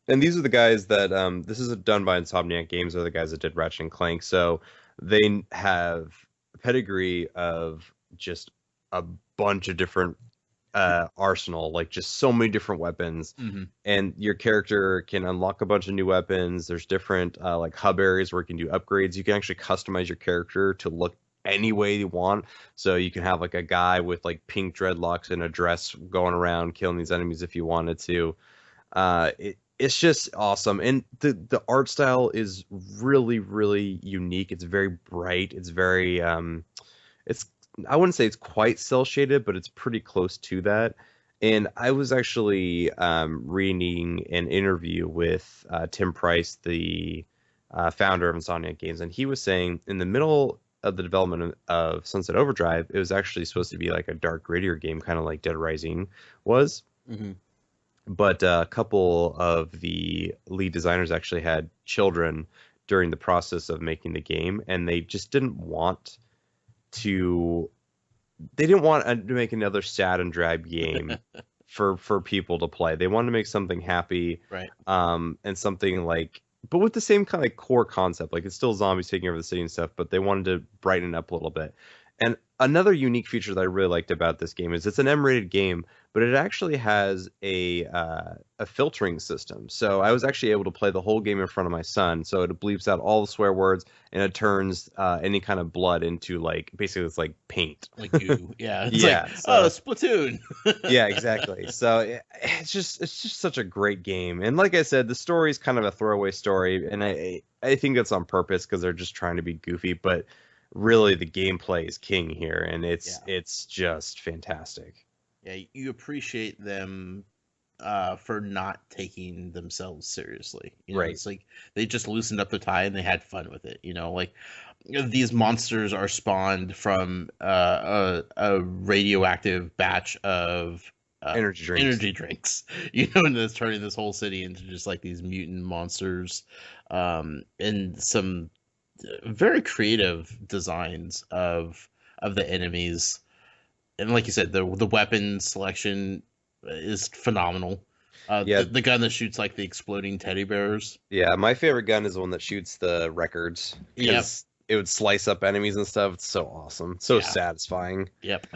And these are the guys that, this is done by Insomniac Games. They're the guys that did Ratchet and Clank. So they have a pedigree of just a bunch of different arsenal, like just so many different weapons, and your character can unlock a bunch of new weapons. There's different like hub areas where you can do upgrades. You can actually customize your character to look any way you want. So you can have like a guy with like pink dreadlocks and a dress going around killing these enemies if you wanted to. It's just awesome, and the art style is really, really unique. It's very bright. It's very it's I wouldn't say it's quite cel shaded, but it's pretty close to that. And I was actually reading an interview with Tim Price, the founder of Insomniac Games, and he was saying in the middle of the development of Sunset Overdrive, it was actually supposed to be like a dark, grittier game, kind of like Dead Rising was. But a couple of the lead designers actually had children during the process of making the game, and they just didn't want to make another sad and drab game for people to play. They wanted to make something happy,
right?
And something like, but with the same kind of core concept. Like it's still zombies taking over the city and stuff, but they wanted to brighten it up a little bit. And Another unique feature that I really liked about this game is it's an M-rated game, but it actually has a filtering system. So I was actually able to play the whole game in front of my son. So it bleeps out all the swear words and it turns any kind of blood into like basically it's like paint.
Like goo. Yeah. It's
Yeah.
like, oh,
So
Splatoon.
yeah, exactly. So it's just such a great game. And like I said, the story is kind of a throwaway story, and I think that's on purpose because they're just trying to be goofy, but really the gameplay is king here, and
Yeah.
it's just fantastic.
Yeah, you appreciate them for not taking themselves seriously. You know,
Right.
it's like they just loosened up their tie and they had fun with it. You know, like these monsters are spawned from a radioactive batch of
Energy drinks.
energy drinks. You know, and that's turning this whole city into just like these mutant monsters, and some very creative designs of the enemies. And like you said, the weapon selection is phenomenal.
Yeah,
The gun that shoots like the exploding teddy bears.
yeah. My favorite gun is the one that shoots the records
Yep,
because it would slice up enemies and stuff. It's so awesome, so
yeah,
satisfying.
yep.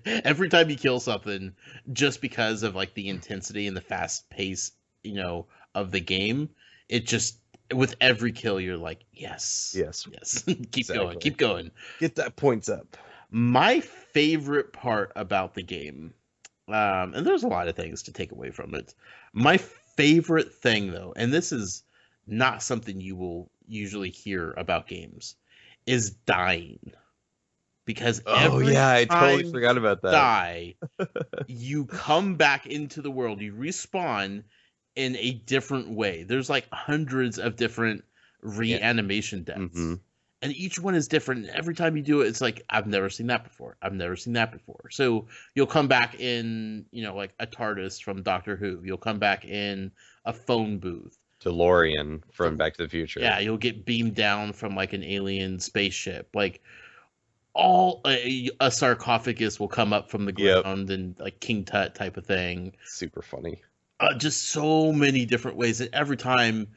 Every time you kill something, just because of like the intensity and the fast pace, you know, of the game, it just with every kill you're like, yes,
Yes,
yes, keep going,
exactly.
keep going.
Get that points up.
My favorite part about the game, and there's a lot of things to take away from it. My favorite thing, though, and this is not something you will usually hear about games, is dying. Because
Oh
every
yeah, I totally
time
forgot about
you
that.
die, you come back into the world, you respawn in a different way. There's like hundreds of different
Yeah.
reanimation deaths.
Mm-hmm.
And each one is different. Every time you do it, it's like, I've never seen that before. I've never seen that before. So you'll come back in, you know, like a TARDIS from Doctor Who. You'll come back in a phone booth.
DeLorean from
So,
Back to the Future.
yeah, you'll get beamed down from like an alien spaceship. Like all a sarcophagus will come up from the
Yep.
ground and like King Tut type of thing.
Super funny.
Just so many different ways. And every time,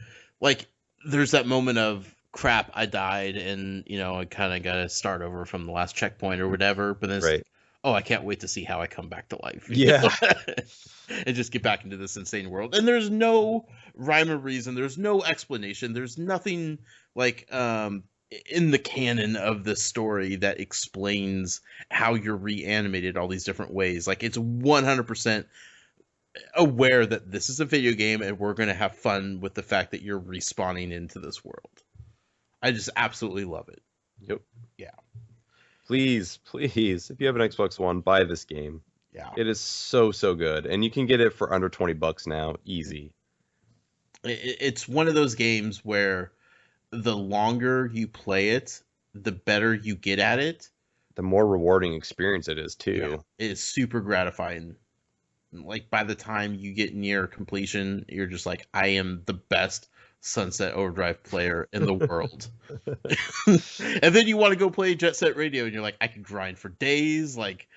like, there's that moment of crap, I died, and you know, I kind of got to start over from the last checkpoint or whatever. But then it's
Right.
like, oh, I can't wait to see how I come back to life.
Yeah.
And just get back into this insane world. And there's no rhyme or reason. There's no explanation. There's nothing like in the canon of the story that explains how you're reanimated all these different ways. Like it's 100% aware that this is a video game and we're going to have fun with the fact that you're respawning into this world. I just absolutely love it.
Yep.
Yeah.
Please, please, if you have an Xbox One, buy this game.
Yeah.
It is so, so good. And you can get it for under $20 now. Easy.
It's one of those games where the longer you play it, the better you get at it.
The more rewarding experience it is, too.
Yeah. It is super gratifying. Like by the time you get near completion, you're just like, I am the best Sunset Overdrive player in the world. And then you want to go play Jet Set Radio, and you're like, I could grind for days. Like,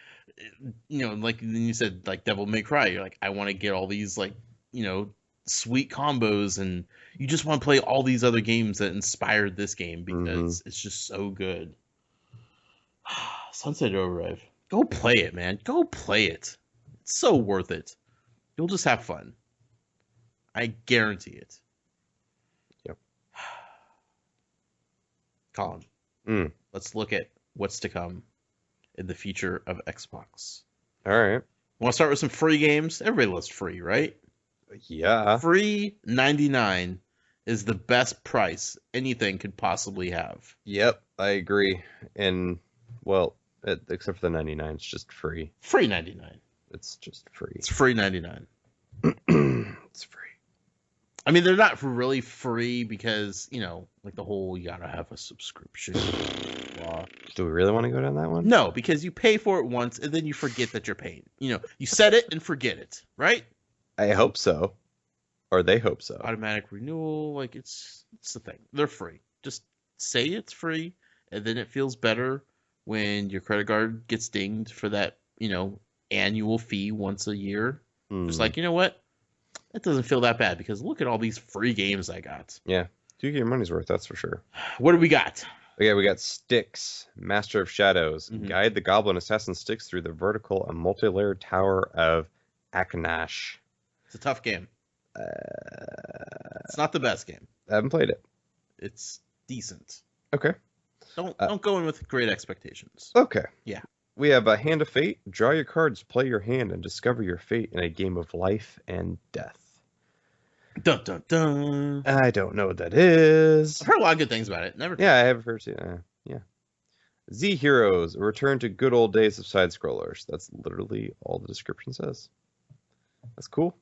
you know, like then you said, like Devil May Cry. You're like, I want to get all these like, you know, sweet combos, and you just want to play all these other games that inspired this game because it's just so good. Sunset Overdrive, go play it, man. Go play it. It's so worth it. You'll just have fun. I guarantee it.
Yep.
Colin, let's look at what's to come in the future of Xbox.
All right.
Want to start with some free games? Everybody loves free, right?
Yeah.
Free 99 is the best price anything could possibly have.
Yep, I agree. And, well, except for the 99, it's just free.
Free 99.
It's just free.
It's free 99.
It's free.
I mean, they're not really free because, you know, like the whole you gotta have a subscription. Blah.
Do we really want to go down that one?
No, because you pay for it once and then you forget that you're paying. You know, you set it and forget it, right?
I hope so. Or they hope so.
Automatic renewal, like it's the thing. They're free. Just say it's free, and then it feels better when your credit card gets dinged for that, you know, annual fee once a year. It's like, you know what? It doesn't feel that bad because look at all these free games I got.
Yeah. Do get your money's worth, that's for sure.
What do we got?
Okay, we got Styx, Master of Shadows.
Hmm.
Guide the goblin assassin Styx through the vertical and multi-layered tower of Aknash.
It's a tough game.
Uh,
It's not the best game.
I haven't played it.
It's decent.
Okay.
Don't go in with great expectations.
Okay.
Yeah.
We have a Hand of Fate. Draw your cards, play your hand, and discover your fate in a game of life and death.
Dun dun dun.
I don't know what that is.
I've heard a lot of good things about it. Never.
Yeah, I have heard. Yeah. Z Heroes, a return to good old days of side scrollers. That's literally all the description says. That's cool.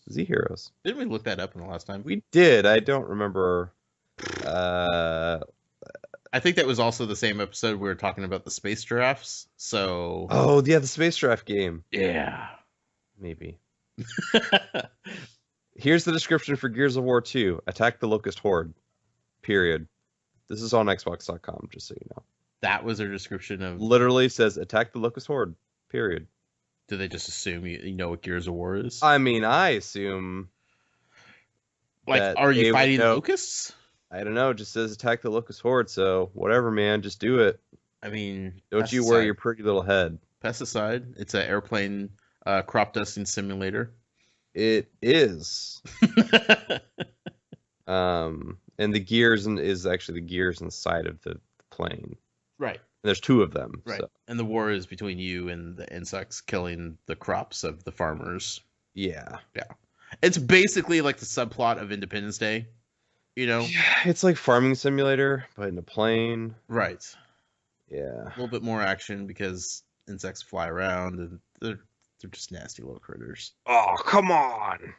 Z Heroes.
Didn't we look that up in the last time?
We did. I don't remember.
I think that was also the same episode we were talking about the space giraffes. So.
Oh yeah, the Space Draft game.
Yeah.
Maybe. Here's the description for Gears of War 2. Attack the Locust Horde. Period. This is on Xbox.com, just so you know.
That was their description of.
Literally says attack the Locust Horde. Period.
Do they just assume you know what Gears of War is?
I mean, I assume.
Like,
that
are
they
you
would
fighting
know.
locusts?
I don't know. It just says attack the Locust Horde, so whatever, man. Just do it.
I mean,
Don't you worry your pretty little head.
pesticide. It's an airplane crop dusting simulator.
It is. And the gears is actually the gears inside of the plane.
Right.
There's two of them.
Right.
So,
And the war is between you and the insects killing the crops of the farmers.
yeah.
It's basically like the subplot of Independence Day, you know?
Yeah, it's like farming simulator, but in a plane.
Right.
Yeah.
A little bit more action because insects fly around and they're just nasty little critters.
Oh, come on.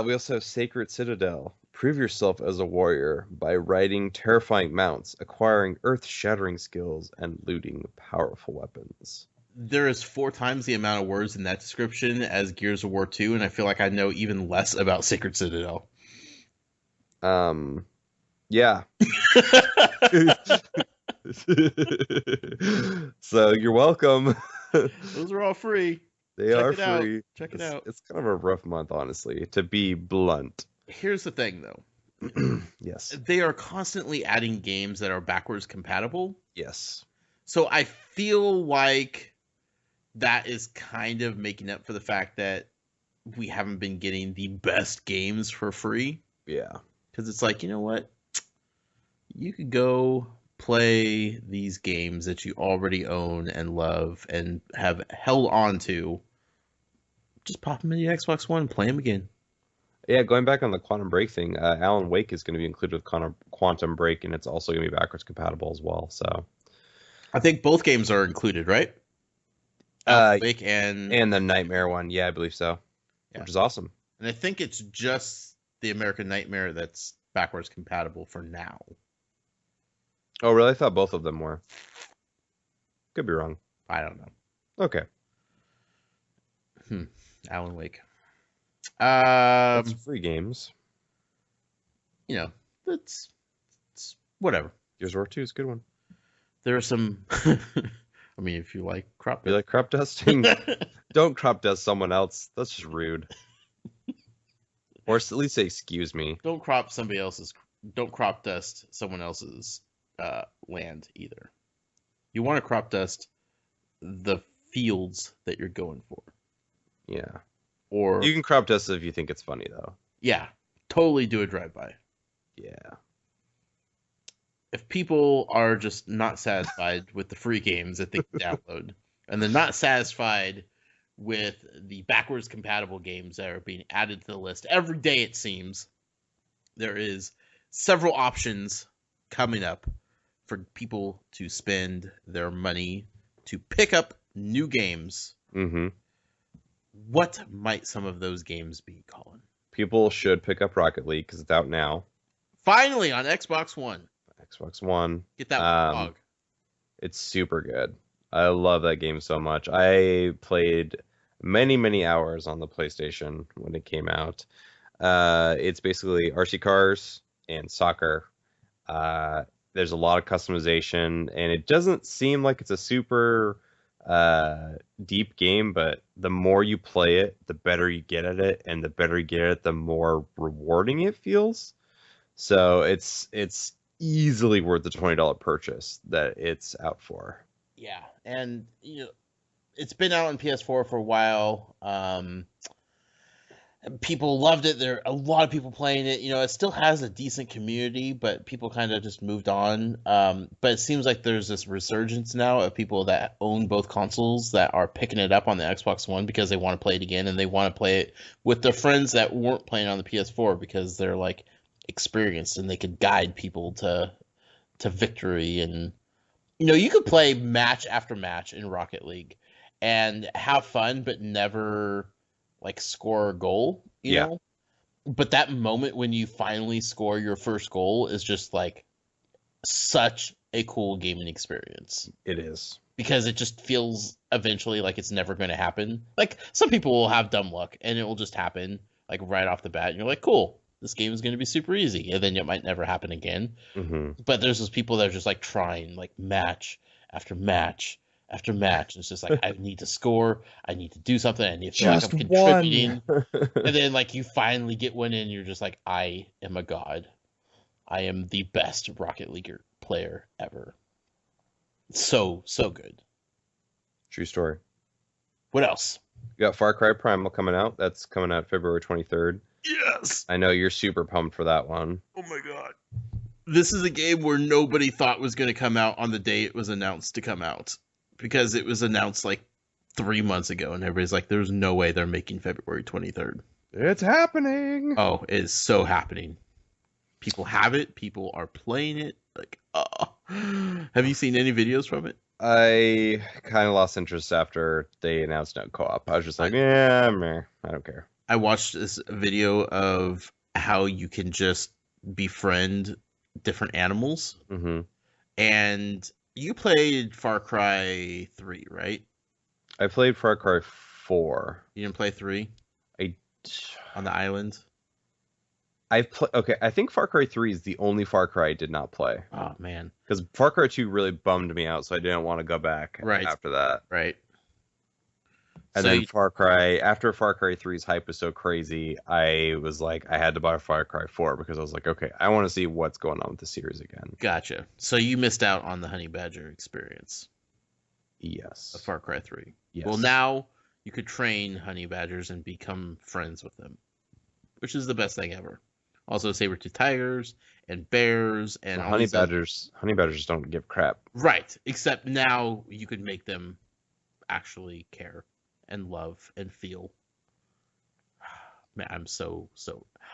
We also have Sacred Citadel. Prove yourself as a warrior by riding terrifying mounts, acquiring earth-shattering skills, and looting powerful weapons.
There is 4 times the amount of words in that description as Gears of War 2, and I feel like I know even less about Sacred Citadel.
Yeah. So you're welcome.
Those are all free.
They
Check
are
it out.
free.
Check it out.
It's kind of a rough month, honestly, to be blunt.
Here's the thing, though.
Yes.
They are constantly adding games that are backwards compatible.
Yes.
So I feel like that is kind of making up for the fact that we haven't been getting the best games for free.
Yeah.
Because it's like, you know what? You could go play these games that you already own and love and have held on to. Just pop them in the Xbox One and play them again.
Yeah, going back on the Quantum Break thing, Alan Wake is going to be included with Quantum Break, and it's also going to be backwards compatible as well. So
I think both games are included, right? Wake and
the Nightmare one. Yeah, I believe so.
Yeah.
Which is awesome.
I think it's just the American Nightmare that's backwards compatible for now.
Oh, really? I thought both of them were. Could be wrong.
I don't know.
Okay.
Alan Wake.
That's free games.
You know, it's whatever.
Gears of War 2 is a good one.
There are some. I mean, if you like crop,
You like crop dusting? Don't crop dust someone else. That's just rude. Or at least say excuse me.
Don't crop somebody else's. Don't crop dust someone else's land either. You want to crop dust the fields that you're going for.
Yeah.
Or
You can crop dust if you think it's funny, though.
yeah, totally do a drive-by.
Yeah.
If people are just not satisfied with the free games that they can download, and they're not satisfied with the backwards compatible games that are being added to the list every day, it seems, there is several options coming up for people to spend their money to pick up new games.
Mm-hmm.
What might some of those games be, Colin?
People should pick up Rocket League because it's out now.
Finally on Xbox One.
Xbox One.
Get that dog.
It's super good. I love that game so much. I played many, many hours on the PlayStation when it came out. It's basically RC cars and soccer. There's a lot of customization, and it doesn't seem like it's a super deep game, but the more you play it, the better you get at it, and the better you get at it, the more rewarding it feels. So it's easily worth the $20 purchase that it's out for.
Yeah, and it's been out on PS4 for a while. People loved it. There are a lot of people playing it. It still has a decent community, but people kind of just moved on. But it seems like there's this resurgence now of people that own both consoles that are picking it up on the Xbox One because they want to play it again, and they want to play it with their friends that weren't playing on the PS4 because they're like experienced and they could guide people to victory. And you could play match after match in Rocket League and have fun, but never like score a goal,
Yeah.
But that moment when you finally score your first goal is just like such a cool gaming experience.
It is.
Because it just feels eventually like it's never going to happen. Like some people will have dumb luck and it will just happen like right off the bat. And you're like, cool, this game is going to be super easy. And then it might never happen again.
Mm-hmm.
But there's those people that are just like trying like match after match after match. It's just like, I need to score. I need to do something. I need to feel like I'm contributing. And then like you finally get one in. You're just like, I am a god. I am the best Rocket League player ever. So good.
True story.
What else?
You got Far Cry Primal coming out. That's coming out February 23rd.
Yes.
I know you're super pumped for that one.
Oh my god. This is a game where nobody thought was going to come out on the day it was announced to come out. Because it was announced like 3 months ago, and everybody's like, there's no way they're making February 23rd.
It's happening.
Oh, it is so happening. People have it. People are playing it. Like, oh. Have you seen any videos from it?
I kind of lost interest after they announced no co-op. I was just like, yeah, meh, I don't care.
I watched this video of how you can just befriend different animals.
Mm-hmm.
And you played Far Cry 3, right?
I played Far Cry 4.
You didn't play 3? On the island?
Okay, I think Far Cry 3 is the only Far Cry I did not play.
Oh, man.
Because Far Cry 2 really bummed me out, so I didn't want to go back after that.
Right.
And
So
then after Far Cry 3's hype was so crazy, I was like, I had to buy Far Cry 4 because I was like, okay, I want to see what's going on with the series again.
Gotcha. So you missed out on the Honey Badger experience.
Yes.
Of Far Cry 3.
Yes.
Well, now you could train Honey Badgers and become friends with them, which is the best thing ever. Also, saber-tooth tigers and bears and
Honey badgers don't give crap.
Right. Except now you could make them actually care and love and feel. Man, I'm so.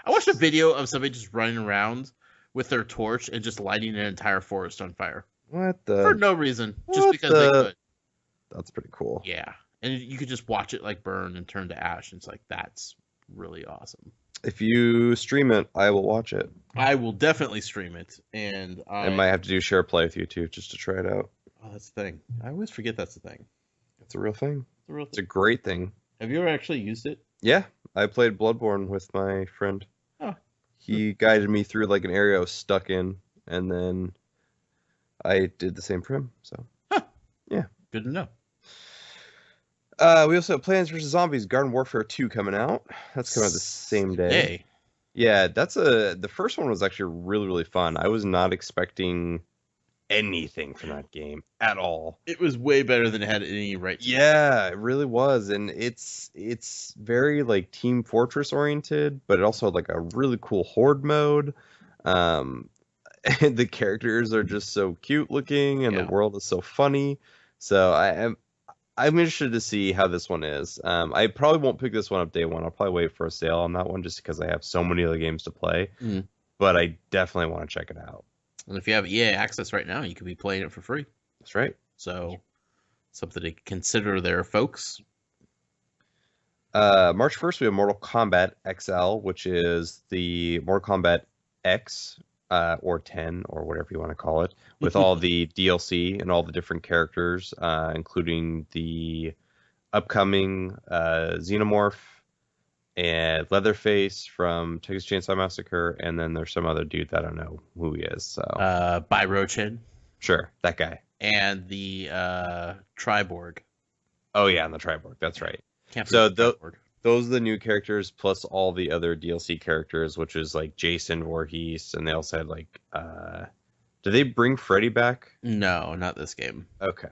I watched a video of somebody just running around with their torch and just lighting an entire forest on fire.
What the?
For no reason. Just because they could.
That's pretty cool.
Yeah. And you could just watch it like burn and turn to ash. And it's like, that's really awesome.
If you stream it, I will watch it.
I will definitely stream it. And
I might have to do share play with you too, just to try it out.
Oh, that's the thing. I always forget that's the thing.
It's a real thing.
It's a real thing.
It's a great thing.
Have you ever actually used it?
Yeah, I played Bloodborne with my friend.
Oh.
He guided me through like an area I was stuck in, and then I did the same for him. So, yeah.
Good to know.
We also have Plants vs. Zombies Garden Warfare 2 coming out. That's coming out the same day.
Hey.
Yeah, the first one was actually really, really fun. I was not expecting anything from that game at all.
It was way better than it had any right to.
Yeah, it really was. And it's very like Team Fortress oriented, but it also had like a really cool horde mode. And the characters are just so cute looking and the world is so funny. So I'm interested to see how this one is. I probably won't pick this one up day one. I'll probably wait for a sale on that one just because I have so many other games to play.
Mm.
But I definitely want to check it out.
And if you have EA access right now, you could be playing it for free.
That's right.
So something to consider there, folks.
March 1st, we have Mortal Kombat XL, which is the Mortal Kombat X or 10 or whatever you want to call it, with all the DLC and all the different characters, including the upcoming Xenomorph and Leatherface from Texas Chainsaw Massacre, and then there's some other dude that I don't know who he is. So
Byrochin.
Sure, that guy.
And the Triborg.
Oh yeah, and the Triborg. That's right.
Can't
so
forget the Triborg.
those are the new characters plus all the other DLC characters, which is like Jason Voorhees, and they also had like did they bring Freddy back?
No, not this game.
Okay.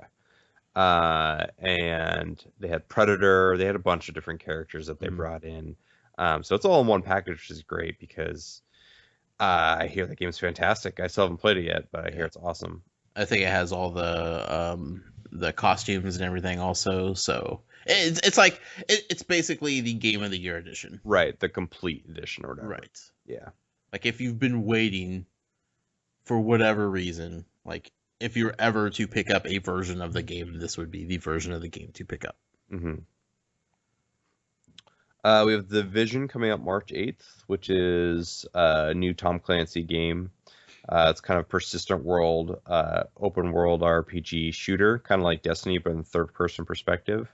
And they had Predator. They had a bunch of different characters that they brought in. So it's all in one package, which is great because I hear the game's fantastic. I still haven't played it yet, but I hear it's awesome.
I think it has all the costumes and everything also. So it's like it's basically the Game of the Year edition.
Right, the complete edition or whatever.
Right.
Yeah.
Like if you've been waiting for whatever reason, like if you're ever to pick up a version of the game, this would be the version of the game to pick up.
Mm-hmm. We have The Division coming up March 8th, which is a new Tom Clancy game. It's kind of persistent world, open world RPG shooter, kind of like Destiny, but in third person perspective.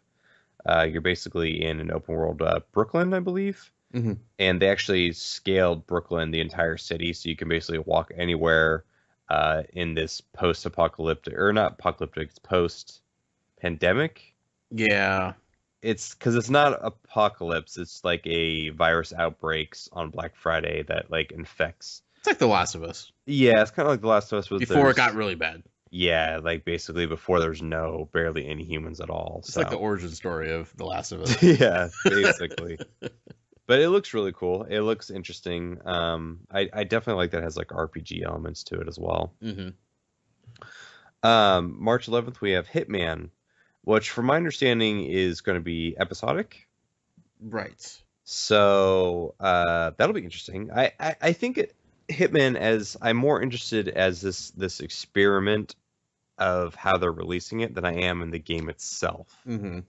You're basically in an open world Brooklyn, I believe.
Mm-hmm.
And they actually scaled Brooklyn, the entire city, so you can basically walk anywhere in this post-apocalyptic, or not apocalyptic, it's post-pandemic.
Yeah.
It's because it's not apocalypse, it's like a virus outbreaks on Black Friday that like infects.
It's like The Last of Us.
Yeah, it's kind of like The Last of Us.
Before it got really bad.
Yeah, like basically before there's barely any humans at all.
It's like the origin story of The Last of Us.
Yeah, basically. But it looks really cool. It looks interesting. I definitely like that it has like RPG elements to it as well.
Mm-hmm.
March 11th, we have Hitman, which from my understanding is going to be episodic.
Right.
So that'll be interesting. I think Hitman, as I'm more interested as this experiment of how they're releasing it than I am in the game itself.
Mm-hmm.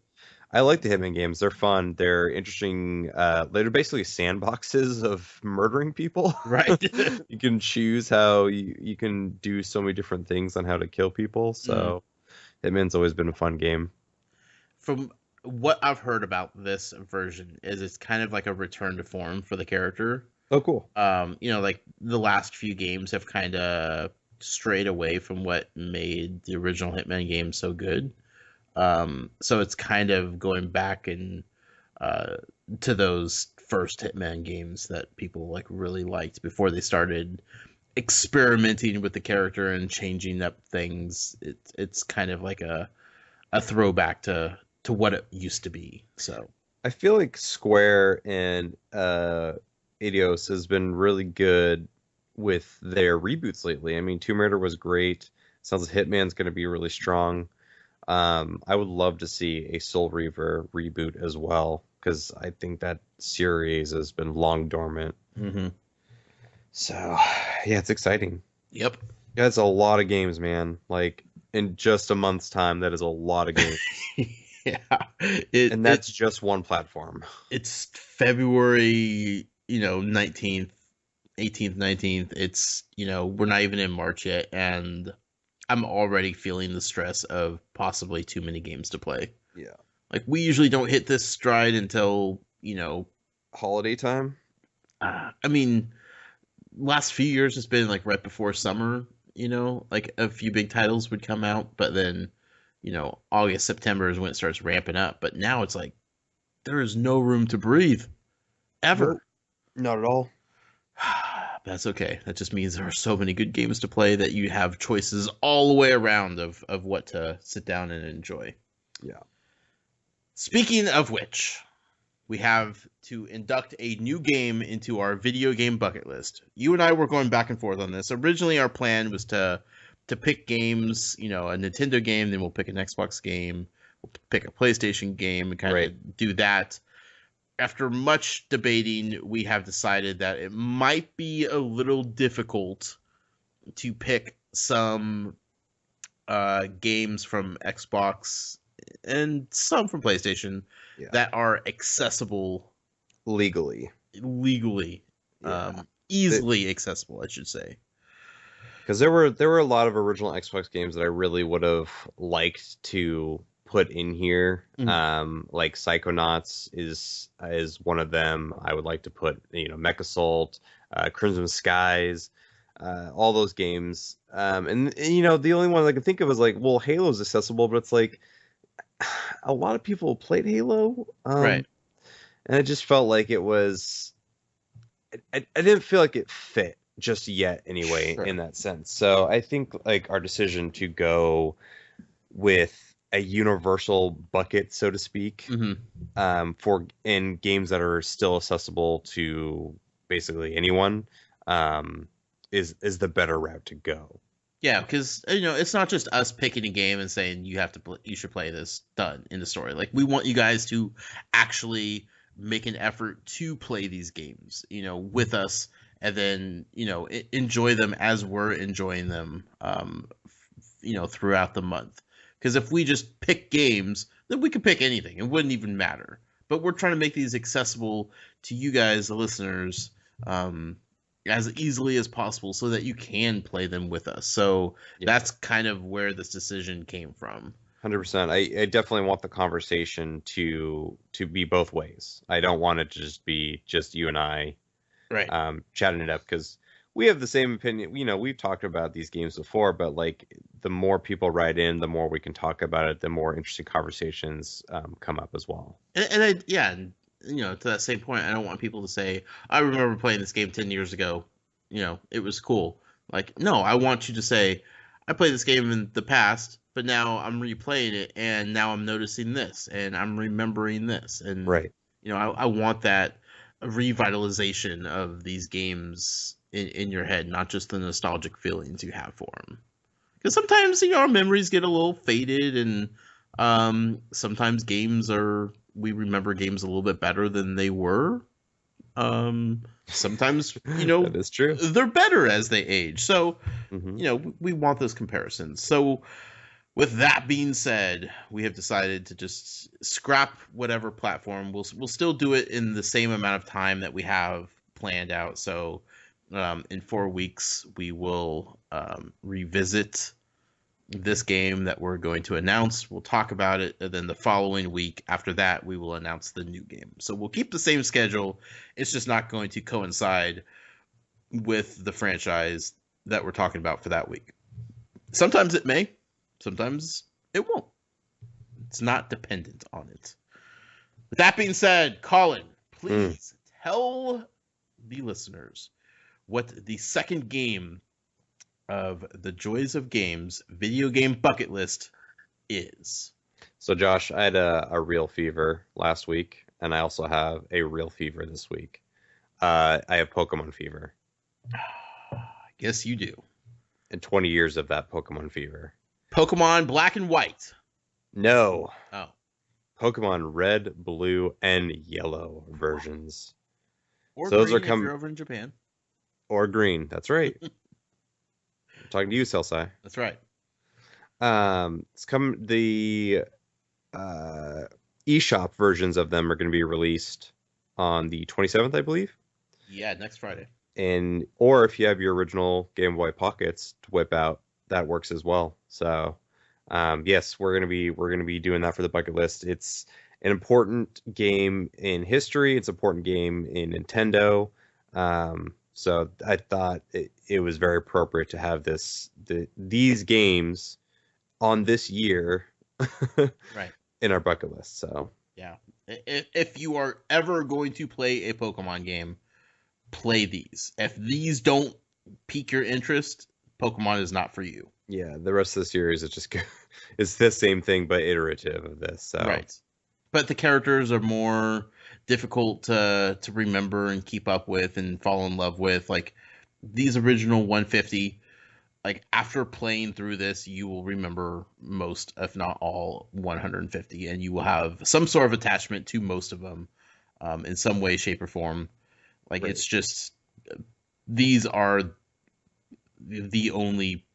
I like the Hitman games. They're fun. They're interesting. They're basically sandboxes of murdering people.
Right.
You can choose how you can do so many different things on how to kill people. So Hitman's always been a fun game.
From what I've heard about this version is it's kind of like a return to form for the character.
Oh, cool.
Like the last few games have kind of strayed away from what made the original Hitman game so good. So it's kind of going back and to those first Hitman games that people like really liked before they started experimenting with the character and changing up things. It's kind of like a throwback to what it used to be. So
I feel like Square and Eidos has been really good with their reboots lately. I mean, Tomb Raider was great. Sounds like Hitman's going to be really strong. I would love to see a Soul Reaver reboot as well, because I think that series has been long dormant.
Mm-hmm.
So, yeah, it's exciting.
Yep.
That's a lot of games, man. Like, in just a month's time, that is a lot of games.
Yeah.
And that's just one platform.
It's February, 19th, 18th, 19th. It's, we're not even in March yet, and I'm already feeling the stress of possibly too many games to play.
Yeah.
Like, we usually don't hit this stride until,
holiday time?
I mean, last few years it's been, like, right before summer, like, a few big titles would come out, but then, August, September is when it starts ramping up. But now it's like, there is no room to breathe. Ever.
Nope. Not at all.
That's okay. That just means there are so many good games to play that you have choices all the way around of what to sit down and enjoy.
Yeah.
Speaking of which, we have to induct a new game into our video game bucket list. You and I were going back and forth on this. Originally, our plan was to pick games, a Nintendo game, then we'll pick an Xbox game, we'll pick a PlayStation game, and kind of do that. After much debating, we have decided that it might be a little difficult to pick some games from Xbox and some from PlayStation that are accessible
legally.
Easily accessible, I should say.
Because there were a lot of original Xbox games that I really would have liked to put in here. Like Psychonauts is one of them. I would like to put MechAssault, Crimson Skies, all those games. And the only one I can think of is like, well, Halo's accessible, but it's like a lot of people played Halo,
right?
and I just felt like it was. I didn't feel like it fit just yet, anyway, in
Sure.
that sense. So I think like our decision to go with a universal bucket, so to speak,
Hmm.
for in games that are still accessible to basically anyone, um, is the better route to go.
Yeah, because it's not just us picking a game and saying you should play this. Done in the story. Like we want you guys to actually make an effort to play these games, with us, and then enjoy them as we're enjoying them, throughout the month. Because if we just pick games, then we could pick anything. It wouldn't even matter. But we're trying to make these accessible to you guys, the listeners. As easily as possible so that you can play them with us. So
Yeah,
that's kind of where this decision came from.
100%. I definitely want the conversation to be both ways. I don't want it to just be just you and I
Right.
chatting it up because we have the same opinion. We've talked about these games before, but like the more people write in, the more we can talk about it, the more interesting conversations come up as well.
And to that same point, I don't want people to say, I remember playing this game 10 years ago. It was cool. Like, no, I want you to say, I played this game in the past, but now I'm replaying it and now I'm noticing this and I'm remembering this. And,
Right.
I want that revitalization of these games in your head, not just the nostalgic feelings you have for them. Because sometimes our memories get a little faded, and sometimes we remember games a little bit better than they were. Sometimes
That is true.
they're better as they age. So
Hmm.
we want those comparisons. So with that being said, we have decided to just scrap whatever platform. We'll still do it in the same amount of time that we have planned out. So in 4 weeks, we will revisit this game that we're going to announce. We'll talk about it, and then the following week after that, we will announce the new game. So we'll keep the same schedule. It's just not going to coincide with the franchise that we're talking about for that week. Sometimes it may, sometimes it won't. It's not dependent on it. With that being said, Colin,
Mm.
please tell the listeners what the second game of the Joys of Games video game bucket list is.
So, Josh, I had a real fever last week, and I also have a real fever this week. I have Pokemon fever,
I guess you do.
and 20 years of that Pokemon fever.
Pokemon Black and White.
No,
Oh.
Pokemon Red, Blue, and Yellow versions.
Or
So those are
green if you're
come
over in Japan.
or green. That's right. I'm talking to you, Celsai.
That's right.
It's come the uh, eShop versions of them are going to be released on the 27th, I believe.
Yeah, next Friday.
And or if you have your original Game Boy Pockets to whip out, that works as well. So yes, we're gonna be doing that for the bucket list. It's an important game in history. It's an important game in Nintendo. So I thought it was very appropriate to have these games on this year
Right.
in our bucket list. So
Yeah. If you are ever going to play a Pokemon game, play these. If these don't pique your interest, Pokemon is not for you.
yeah, the rest of the series is just it's the same thing but iterative of this. So
Right. But the characters are more difficult to remember and keep up with and fall in love with. Like these original 150, like after playing through this, you will remember most, if not all, 150, and you will have some sort of attachment to most of them, in some way, shape, or form. Like
right.
it's just these are the only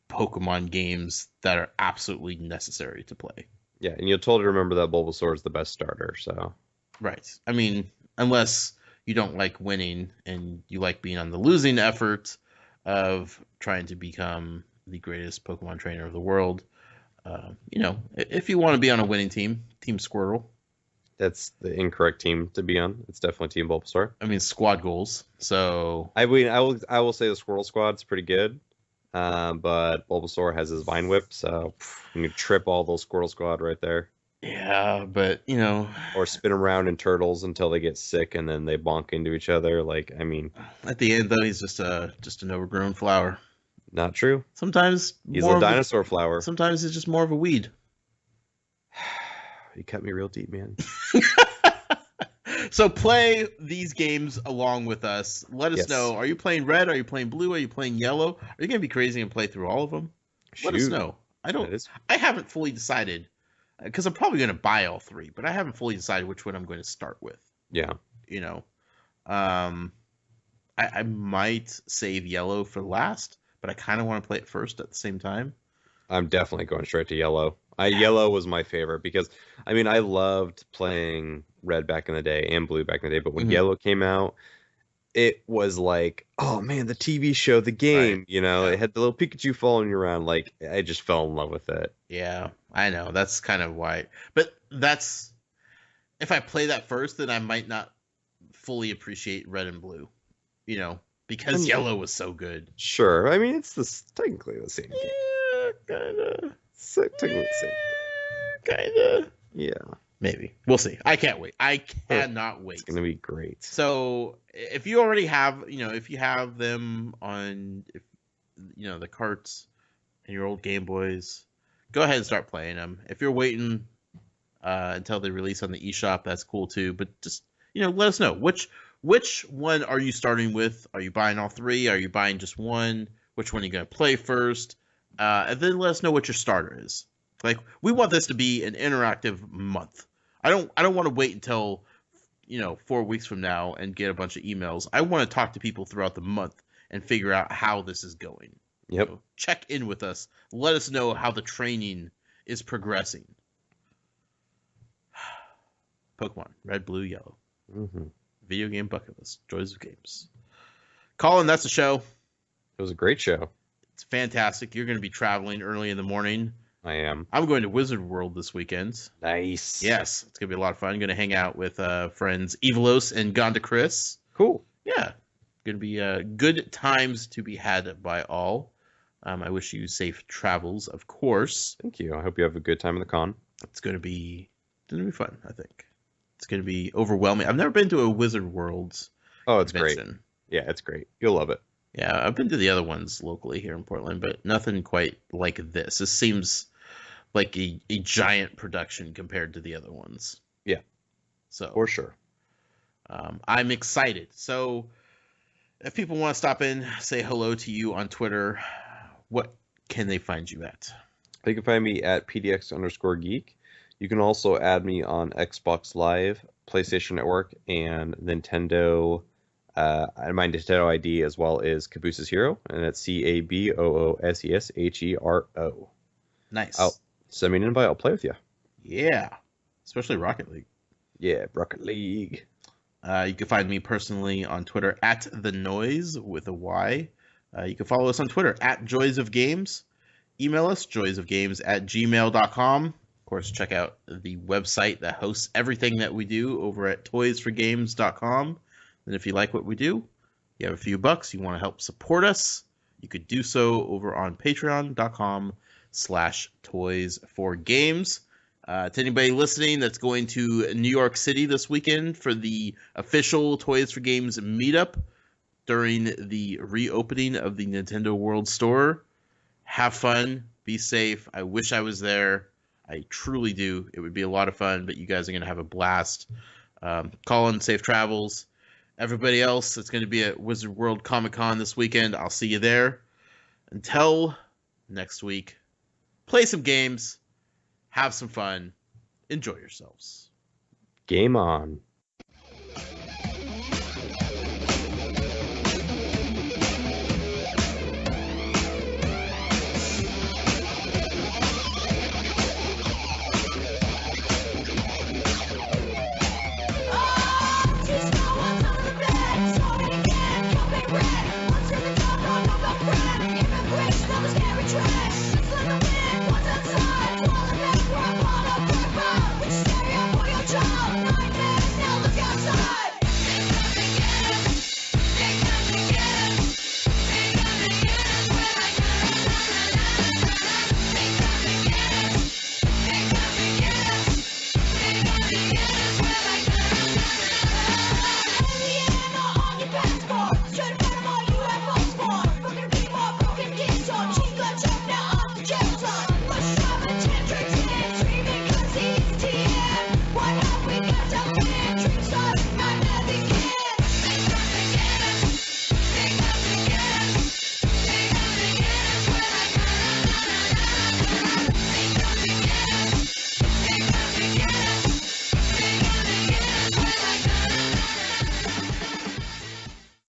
Pokemon games that are absolutely necessary to play.
Yeah, and you'll totally remember that Bulbasaur is the best starter. So
Right. I mean, unless you don't like winning and you like being on the losing effort of trying to become the greatest Pokemon trainer of the world. If you want to be on a winning team, Team Squirtle.
that's the incorrect team to be on. It's definitely Team Bulbasaur.
I mean, squad goals. So,
I mean, I will say the Squirtle Squad's pretty good, but Bulbasaur has his Vine Whip, so you can trip all those Squirtle Squad right there.
Yeah, but you know,
Or spin around in turtles until they get sick and then they bonk into each other. Like, I mean,
at the end though, he's just an overgrown flower.
not true.
Sometimes
He's a
more of a,
dinosaur flower.
sometimes it's just more of a weed.
You cut me real deep, man.
So play these games along with us. Let us
Yes.
know. Are you playing red? Are you playing blue? Are you playing yellow? Are you gonna be crazy and play through all of them? Let us
Shoot.
know. I don't.
That is.
I haven't fully decided because I'm probably gonna buy all three, but I haven't fully decided which one I'm going to start with.
Yeah.
You know, um, I might save yellow for last, but I kind of want to play it first at the same time.
I'm definitely going straight to yellow. Yellow was my favorite because I mean I loved playing red back in the day and blue back in the day, but when
Mhm.
yellow came out, it was like, oh man, the TV show, the
Right.
game,
Yeah.
it had the little Pikachu following you around. Like I just fell in love with it.
Yeah. I know. That's kind of why. But that's if I play that first, then I might not fully appreciate red and blue. You know, because
And
yellow was so good.
sure, I mean it's technically the same game.
Yeah, kinda.
Technically the same.
Kinda.
Yeah.
Maybe. We'll see. I can't wait. I
Oh,
cannot
it's
wait.
gonna be great.
So if you already have, if you have them on, if, the carts and your old Game Boys, go ahead and start playing them. If you're waiting until they release on the eShop, that's cool too. But just, let us know which one are you starting with? Are you buying all three? Are you buying just one? Which one are you going to play first? And then let us know what your starter is. Like we want this to be an interactive month. I don't want to wait until 4 weeks from now and get a bunch of emails. I want to talk to people throughout the month and figure out how this is going.
Yep.
So check in with us. Let us know how the training is progressing. Pokemon Red, Blue, Yellow.
hmm
Video game bucket list. Joys of games. Colin, that's the show.
It was a great show.
It's fantastic. You're going to be traveling early in the morning.
I am.
I'm going to Wizard World this weekend.
Nice.
Yes, it's going to be a lot of fun. I'm going to hang out with friends Evelos and Gonda Chris.
Cool.
Yeah, going to be good times to be had by all. I wish you safe travels, of course.
Thank you. I hope you have a good time in the con.
It's going to be fun, I think. It's going to be overwhelming. I've never been to a Wizard World
Oh, it's great.
convention.
Yeah, it's great. You'll love it.
Yeah, I've been to the other ones locally here in Portland, but nothing quite like this. This seems like a giant production compared to the other ones.
Yeah,
So
for sure.
I'm excited. So if people want to stop in, say hello to you on Twitter, what can they find you at?
You can find me at PDX_geek. You can also add me on Xbox Live, PlayStation Network, and Nintendo. My Nintendo ID as well is Cabooses Hero, and it's CABOOSESHERO.
Nice.
Send me an invite. I'll play with you.
Yeah. Especially Rocket League.
Yeah, Rocket League.
You can find me personally on Twitter at The Noise with a Y. You can follow us on Twitter at Joys of Games. Email us, joysofgames@gmail.com. Of course, check out the website that hosts everything that we do over at toysforgames.com. And if you like what we do, you have a few bucks, you want to help support us, you could do so over on patreon.com/toysforgames. To anybody listening that's going to New York City this weekend for the official Toys for Games meetup during the reopening of the Nintendo World Store, have fun, be safe. I wish I was there. I truly do. It would be a lot of fun, but you guys are going to have a blast. Colin, safe travels. Everybody else that's going to be at Wizard World Comic Con this weekend, I'll see you there. Until next week, play some games, have some fun, enjoy yourselves.
Game on.